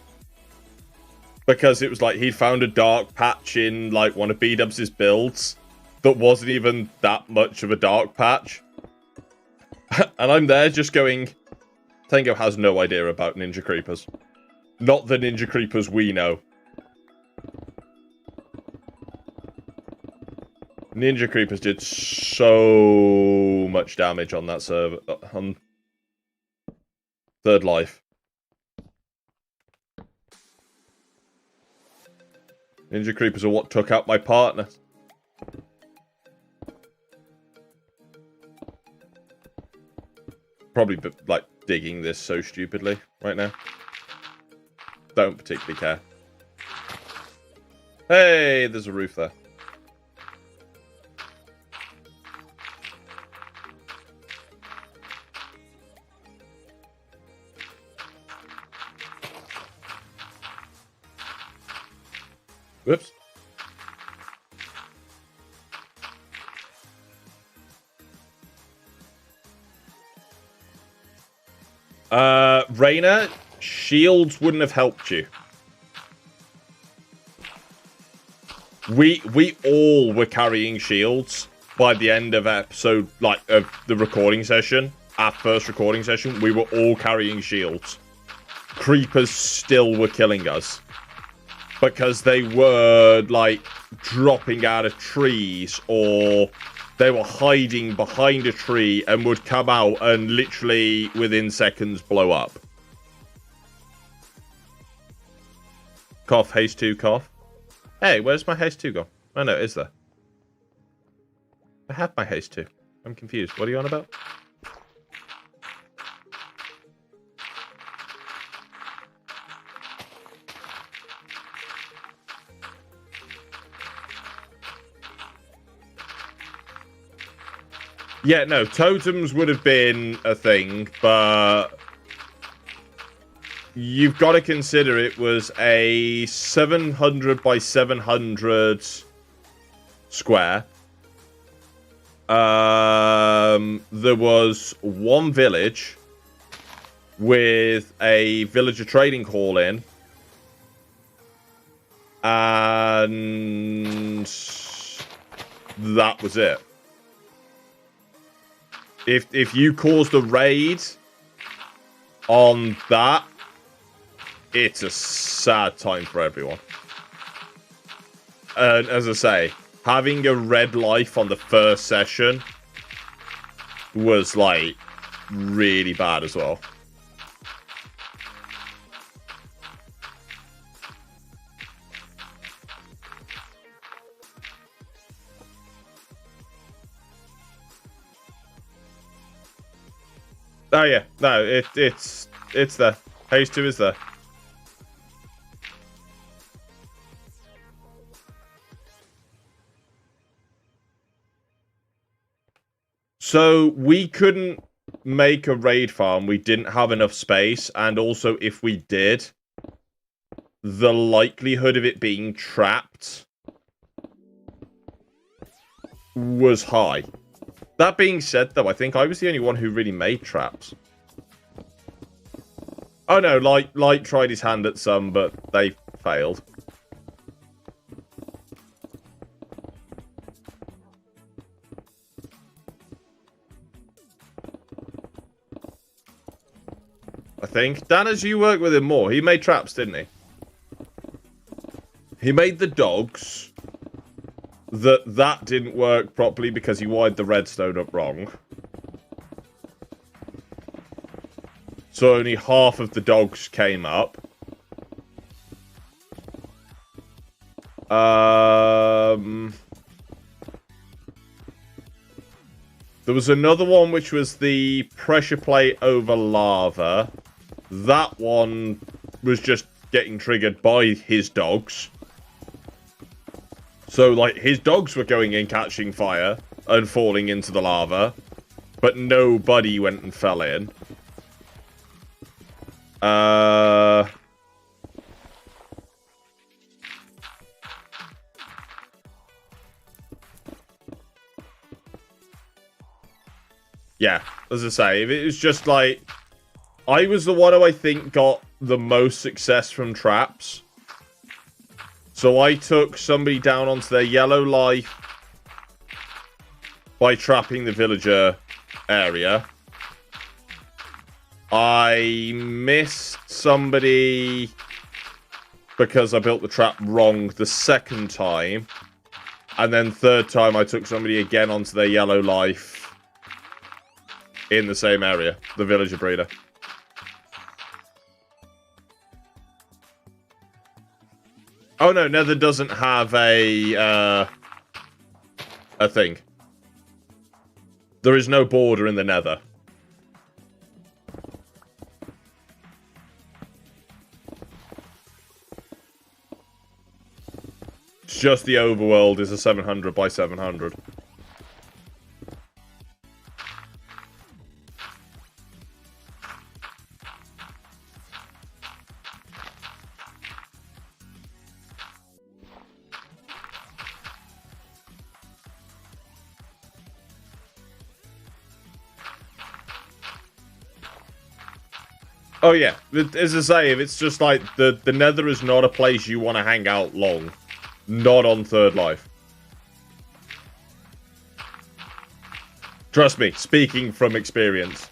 Because it was like he'd found a dark patch in like one of B-Dubs' builds that wasn't even that much of a dark patch. And I'm there just going, Tango has no idea about Ninja Creepers. Not the Ninja Creepers we know. Ninja Creepers did so much damage on that server, on Third Life. Ninja Creepers are what took out my partner. Probably, like, digging this so stupidly right now. Don't particularly care. Hey, there's a roof there. Whoops. Raina, shields wouldn't have helped you. We all were carrying shields by the end of episode, like, of the recording session. Our first recording session, we were all carrying shields. Creepers still were killing us. Because they were, like, dropping out of trees, or they were hiding behind a tree and would come out and literally, within seconds, blow up. Cough, haste 2, cough. Hey, where's my haste 2 gone? Oh no, is there? I have my haste 2. I'm confused. What are you on about? Yeah, no, totems would have been a thing, but you've got to consider it was a 700 by 700 square. There was one village with a villager trading hall in, and that was it. If you caused a raid on that, it's a sad time for everyone. And as I say, having a red life on the first session was, like, really bad as well. Oh yeah, no, it's there. Haste 2 is there. So we couldn't make a raid farm. We didn't have enough space, and also if we did, the likelihood of it being trapped was high. That being said, though, I think I was the only one who really made traps. Oh no, Light tried his hand at some, but they failed. I think. Dan, as you work with him more, he made traps, didn't he? He made the dogs. That didn't work properly because he wired the redstone up wrong. So only half of the dogs came up. There was another one which was the pressure plate over lava. That one was just getting triggered by his dogs. So, like, his dogs were going in, catching fire, and falling into the lava. But nobody went and fell in. Yeah, as I say, if it was just, like... I was the one who I think got the most success from traps. So I took somebody down onto their yellow life by trapping the villager area. I missed somebody because I built the trap wrong the second time. And then third time I took somebody again onto their yellow life in the same area, the villager breeder. Oh no, Nether doesn't have a thing. There is no border in the Nether. just the overworld is a 700 by 700. Oh yeah, as I say, if it's just like the Nether is not a place you want to hang out long, not on Third Life. Trust me, speaking from experience.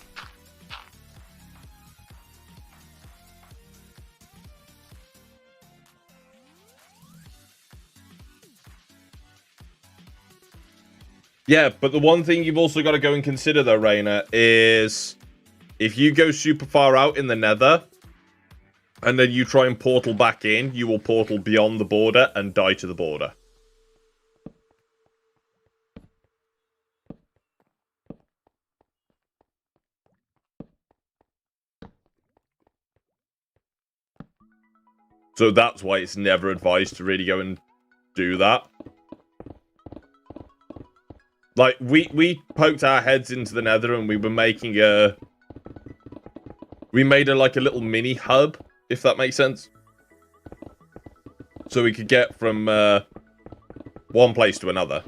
Yeah, but the one thing you've also got to go and consider though, Rainer, is if you go super far out in the Nether, and then you try and portal back in, you will portal beyond the border and die to the border. So that's why it's never advised to really go and do that. Like, we poked our heads into the Nether and we were making a... We made like a little mini hub, if that makes sense. So we could get from one place to another.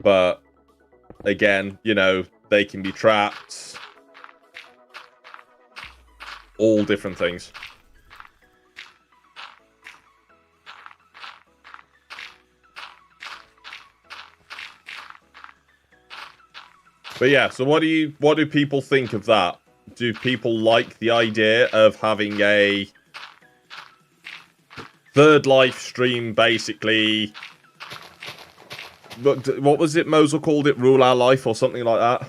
But, again, you know, they can be trapped. All different things. But yeah, so what do people think of that? Do people like the idea of having a Third Life stream, basically? What was it Moser called it? Rule Our Life or something like that?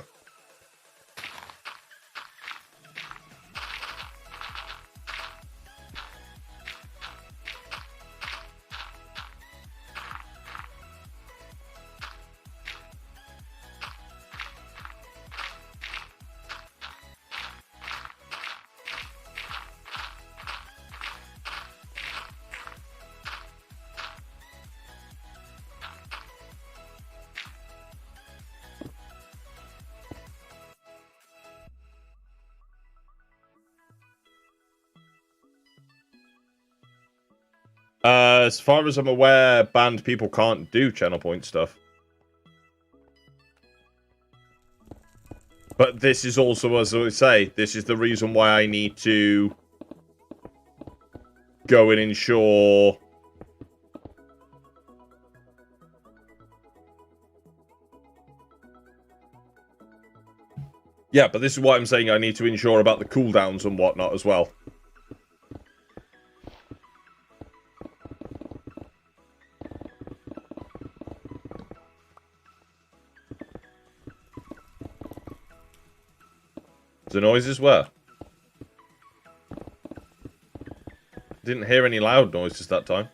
As far as I'm aware, banned people can't do channel point stuff. But this is also, as I say, this is the reason why I need to go and ensure... Yeah, but this is why I'm saying I need to ensure about the cooldowns and whatnot as well. The noises were. Didn't hear any loud noises that time.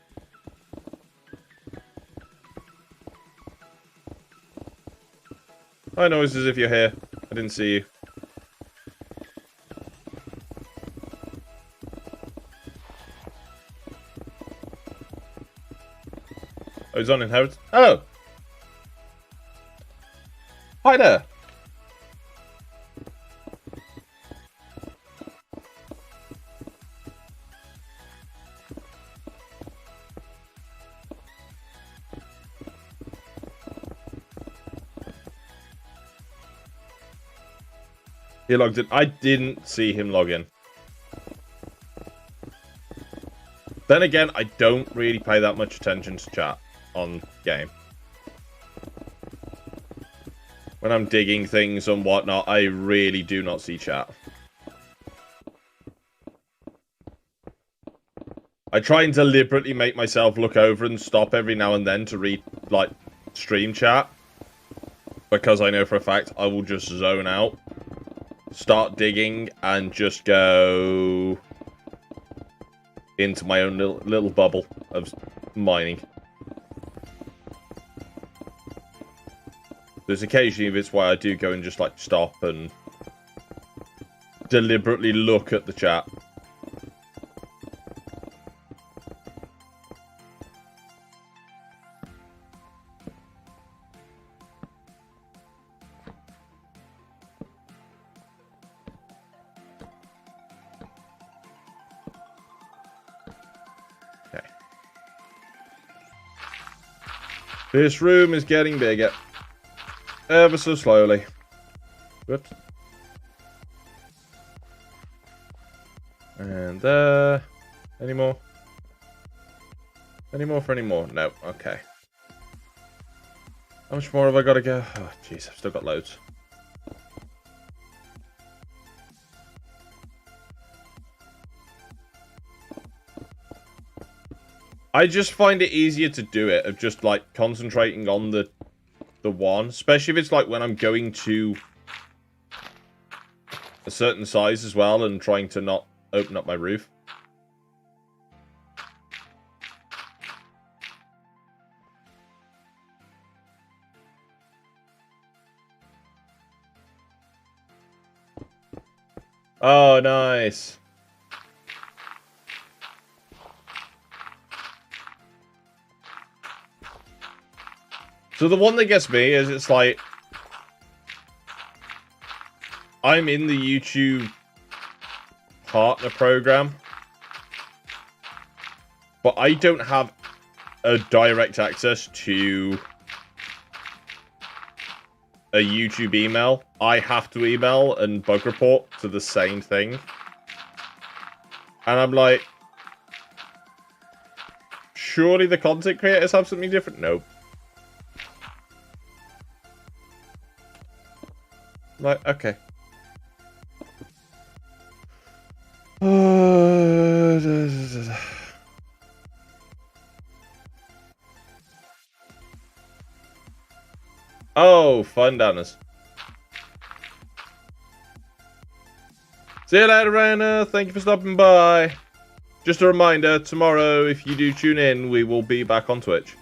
Hi, noises, if you're here. I didn't see you. Oh, he's on inheritance. Oh! Hi there! He logged in. I didn't see him log in. Then again, I don't really pay that much attention to chat on game. When I'm digging things and whatnot, I really do not see chat. I try and deliberately make myself look over and stop every now and then to read, like, stream chat. Because I know for a fact I will just zone out. Start digging and just go into my own little bubble of mining. There's occasionally it's why I do go and just like stop and deliberately look at the chat. This room is getting bigger. Ever so slowly. Whoops. And any more? Any more for any more? No, okay. How much more have I got to go? Oh, jeez, I've still got loads. I just find it easier to do it, of just, like, concentrating on the one. Especially if it's, like, when I'm going to a certain size as well and trying to not open up my roof. Oh, nice. So the one that gets me is it's like, I'm in the YouTube partner program, but I don't have a direct access to a YouTube email. I have to email and bug report to the same thing. And I'm like, surely the content creators have something different? Nope. Like, okay. Oh, fun, Danners. See you later, Raina. Thank you for stopping by. Just a reminder, tomorrow, if you do tune in, we will be back on Twitch.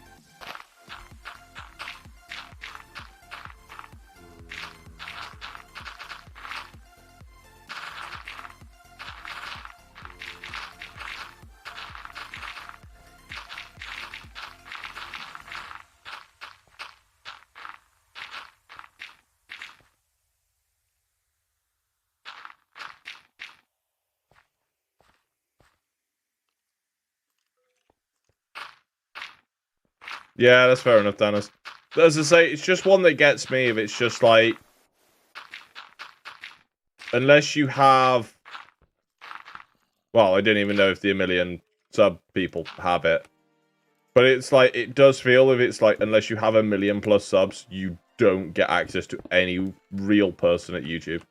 Yeah, that's fair enough, Dennis. As I say, it's just one that gets me if it's just like... Unless you have... Well, I don't even know if the 1 million sub people have it. But it's like, it does feel if it's like, unless you have 1 million plus subs, you don't get access to any real person at YouTube.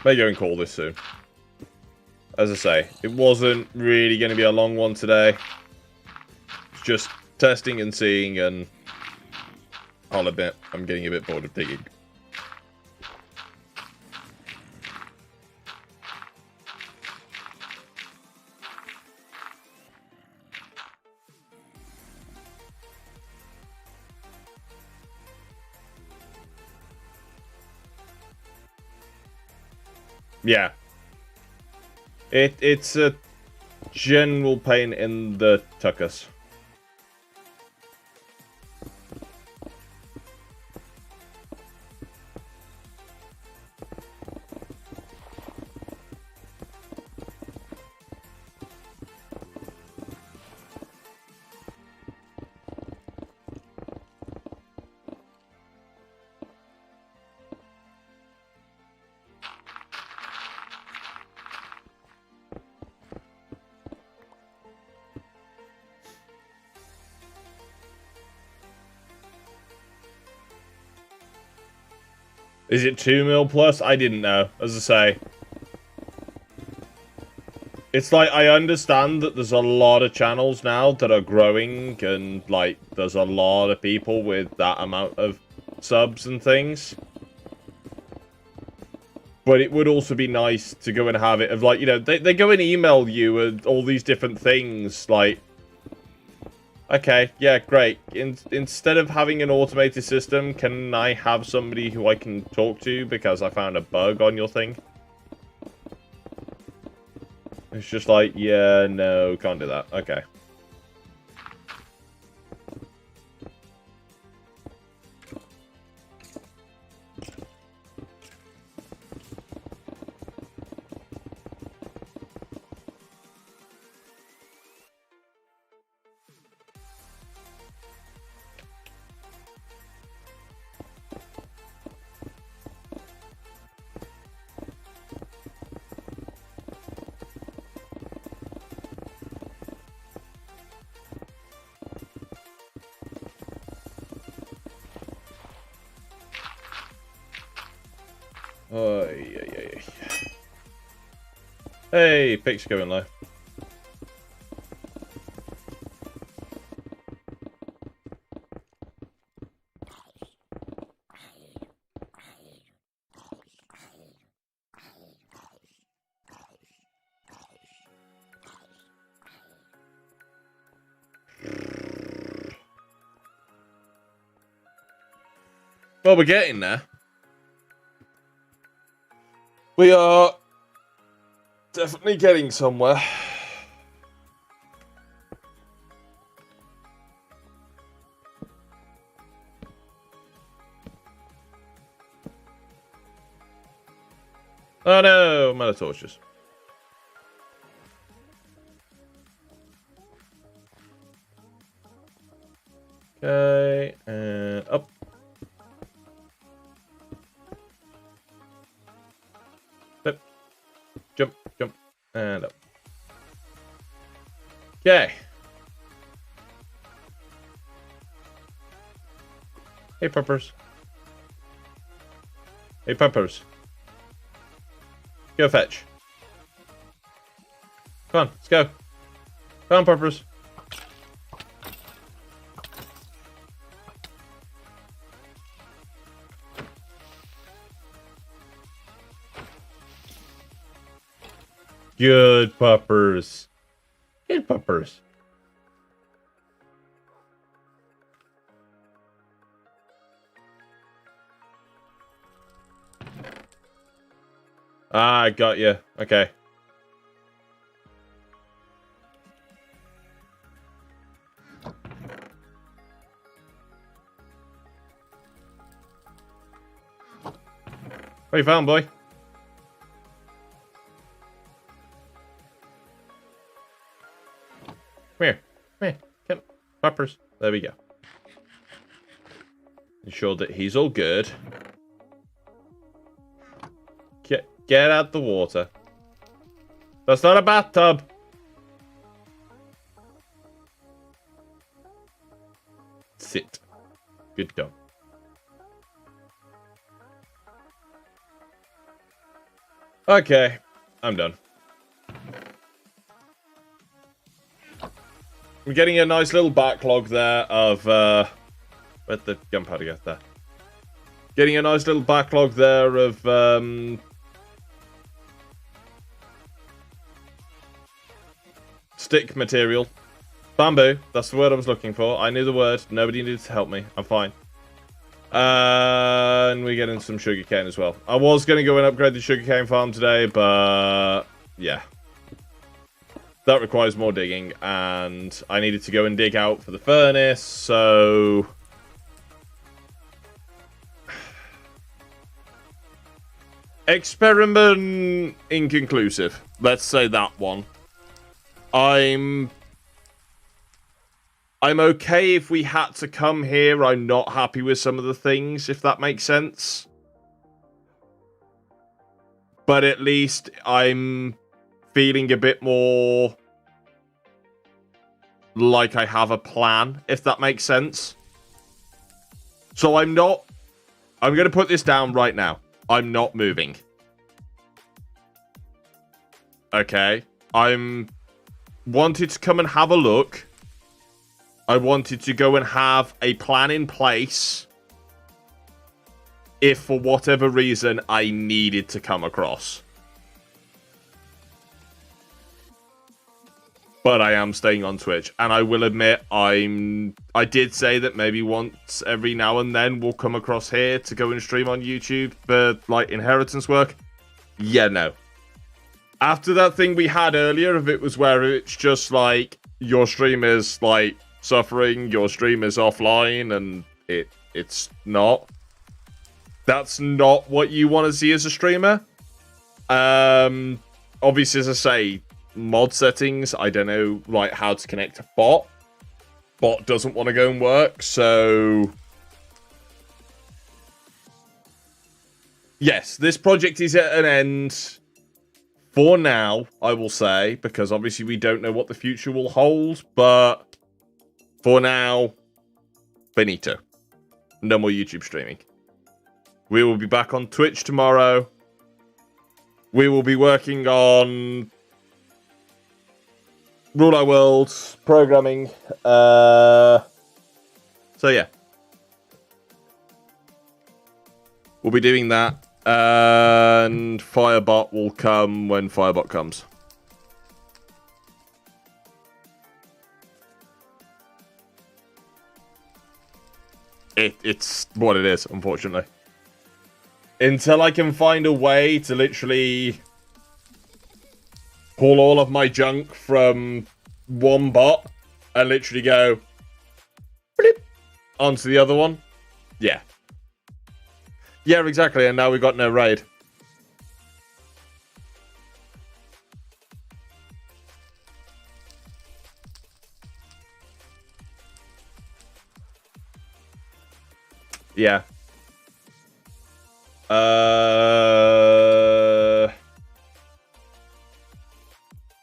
May go and call this soon. As I say, it wasn't really going to be a long one today. It's just testing and seeing, and I'll admit, I'm getting a bit bored of digging. Yeah. It's a general pain in the tuchus. Is it 2 mil plus? I didn't know, as I say. It's like, I understand that there's a lot of channels now that are growing, and, like, there's a lot of people with that amount of subs and things. But it would also be nice to go and have it of, like, you know, they go and email you and all these different things, like... Okay, yeah, great. Instead of having an automated system, can I have somebody who I can talk to because I found a bug on your thing? It's just like, yeah, no, can't do that. Okay. Oh, yeah. Hey, pick's going low. Well, we're getting there. We are definitely getting somewhere. Oh no, I'm out of torches. Okay, and up. Up. Jump, and up. Okay. Hey, puppers. Hey, puppers. Go fetch. Come on, let's go. Come on, puppers. Good puppers. Good puppers. Ah, I got you. Okay. What you found, boy? Come here. Come here. Come. Puppers. There we go. Ensure that he's all good. Get out the water. That's not a bathtub. Sit. Good dog. Okay. I'm done. I'm getting a nice little backlog there of, where'd the gunpowder get there? Getting a nice little backlog there of, stick material. Bamboo. That's the word I was looking for. I knew the word. Nobody needed to help me. I'm fine. And we get in some sugarcane as well. I was going to go and upgrade the sugarcane farm today, but yeah. That requires more digging, and I needed to go and dig out for the furnace, so... Experiment inconclusive. Let's say that one. I'm okay if we had to come here. I'm not happy with some of the things, if that makes sense. But at least I'm feeling a bit more like I have a plan, if that makes sense. So I'm going to put this down right now. I'm not moving. Okay. I'm wanted to come and have a look. I wanted to go and have a plan in place if for whatever reason I needed to come across. But I am staying on Twitch, and I will admit I did say that maybe once every now and then we'll come across here to go and stream on YouTube for like inheritance work. Yeah, no. After that thing we had earlier, if it was where it's just like your stream is like suffering, your stream is offline, and it's not. That's not what you want to see as a streamer. Obviously, as I say, mod settings, I don't know like how to connect to bot. Bot doesn't want to go and work, so yes, this project is at an end for now, I will say, because obviously we don't know what the future will hold, but for now, finito. No more YouTube streaming. We will be back on Twitch tomorrow. we will be working on Rule Our World, programming. So yeah. We'll be doing that. And Firebot will come when Firebot comes. It's what it is, unfortunately. Until I can find a way to literally pull all of my junk from one bot and literally go bleep, onto the other one. Yeah. Yeah, exactly, and now we've got no raid. Yeah.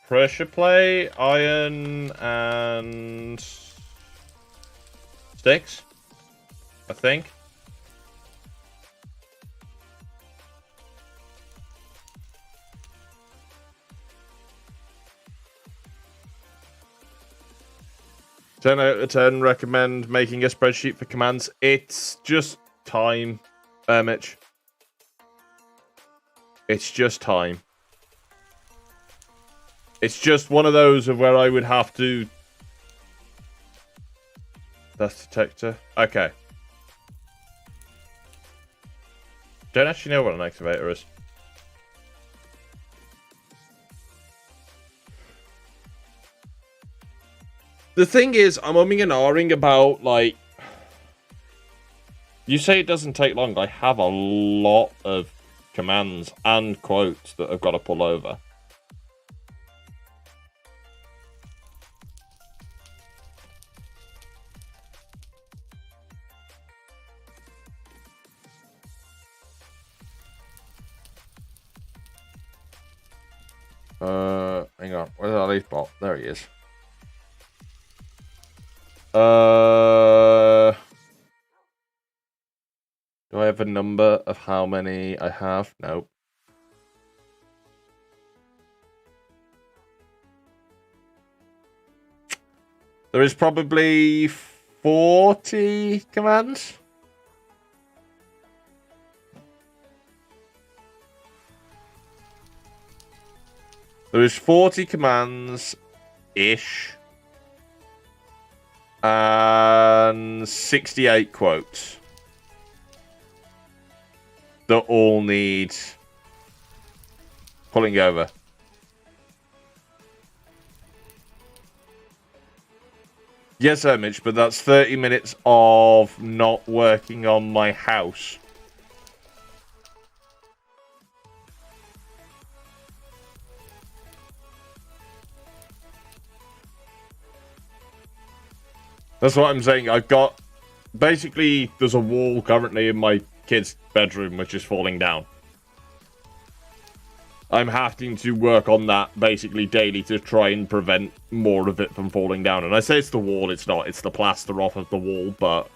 Pressure play, iron, and sticks, I think. Ten out of 10 recommend making a spreadsheet for commands. It's just time, Mitch. It's just time. It's just one of those of where I would have to... Dust detector. Okay. Don't actually know what an excavator is. The thing is, I'm umming and ahhing about, like... You say it doesn't take long. I have a lot of commands and quotes that I've got to pull over. Hang on. Where's our leaf bot? There he is. Do I have a number of how many I have? Nope. There is probably 40 commands. There is 40 commands-ish. And 68 quotes. That all need pulling over. Yes, Mitch, but that's 30 minutes of not working on my house. That's what I'm saying. I've got... Basically, there's a wall currently in my kid's bedroom which is falling down. I'm having to work on that basically daily to try and prevent more of it from falling down. And I say it's the wall, it's not. It's the plaster off of the wall, but...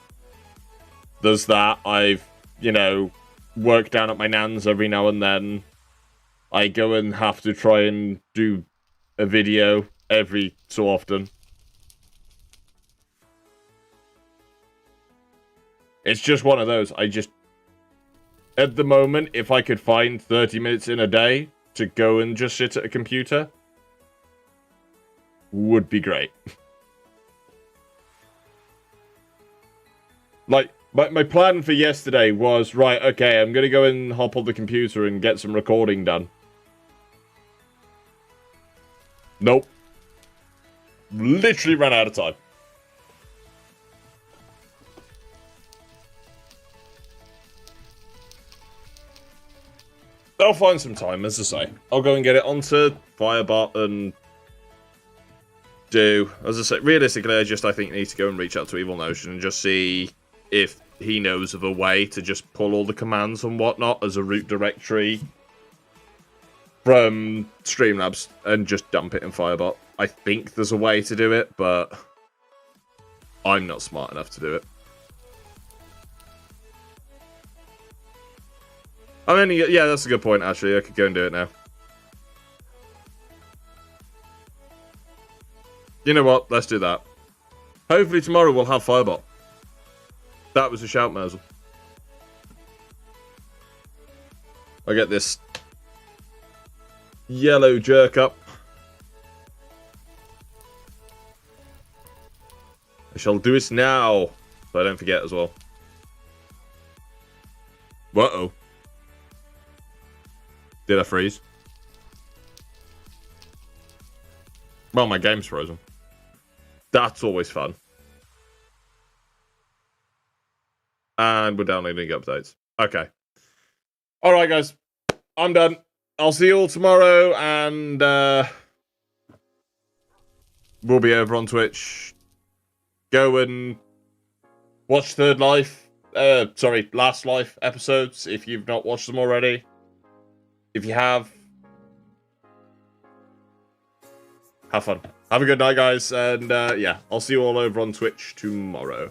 There's that. I've, you know, worked down at my nan's every now and then. I go and have to try and do a video every so often. It's just one of those. I just... At the moment, if I could find 30 minutes in a day to go and just sit at a computer, would be great. Like, my plan for yesterday was, right, okay, I'm going to go and hop on the computer and get some recording done. Nope. Literally ran out of time. I'll find some time, as I say. I'll go and get it onto Firebot and do... As I say, realistically, I think need to go and reach out to Evil Notion and just see if he knows of a way to just pull all the commands and whatnot as a root directory from Streamlabs and just dump it in Firebot. I think there's a way to do it, but I'm not smart enough to do it. I mean, yeah, that's a good point, actually. I could go and do it now. You know what? Let's do that. Hopefully tomorrow we'll have Fireball. That was a shout, Merzel. I get this yellow jerk up. I shall do it now, so I don't forget as well. Uh-oh. Did I freeze? Well, my game's frozen. That's always fun. And we're downloading updates. Okay. Alright, guys. I'm done. I'll see you all tomorrow, and we'll be over on Twitch. Go and watch Last Life episodes if you've not watched them already. If you have fun. Have a good night, guys, and yeah, I'll see you all over on Twitch tomorrow.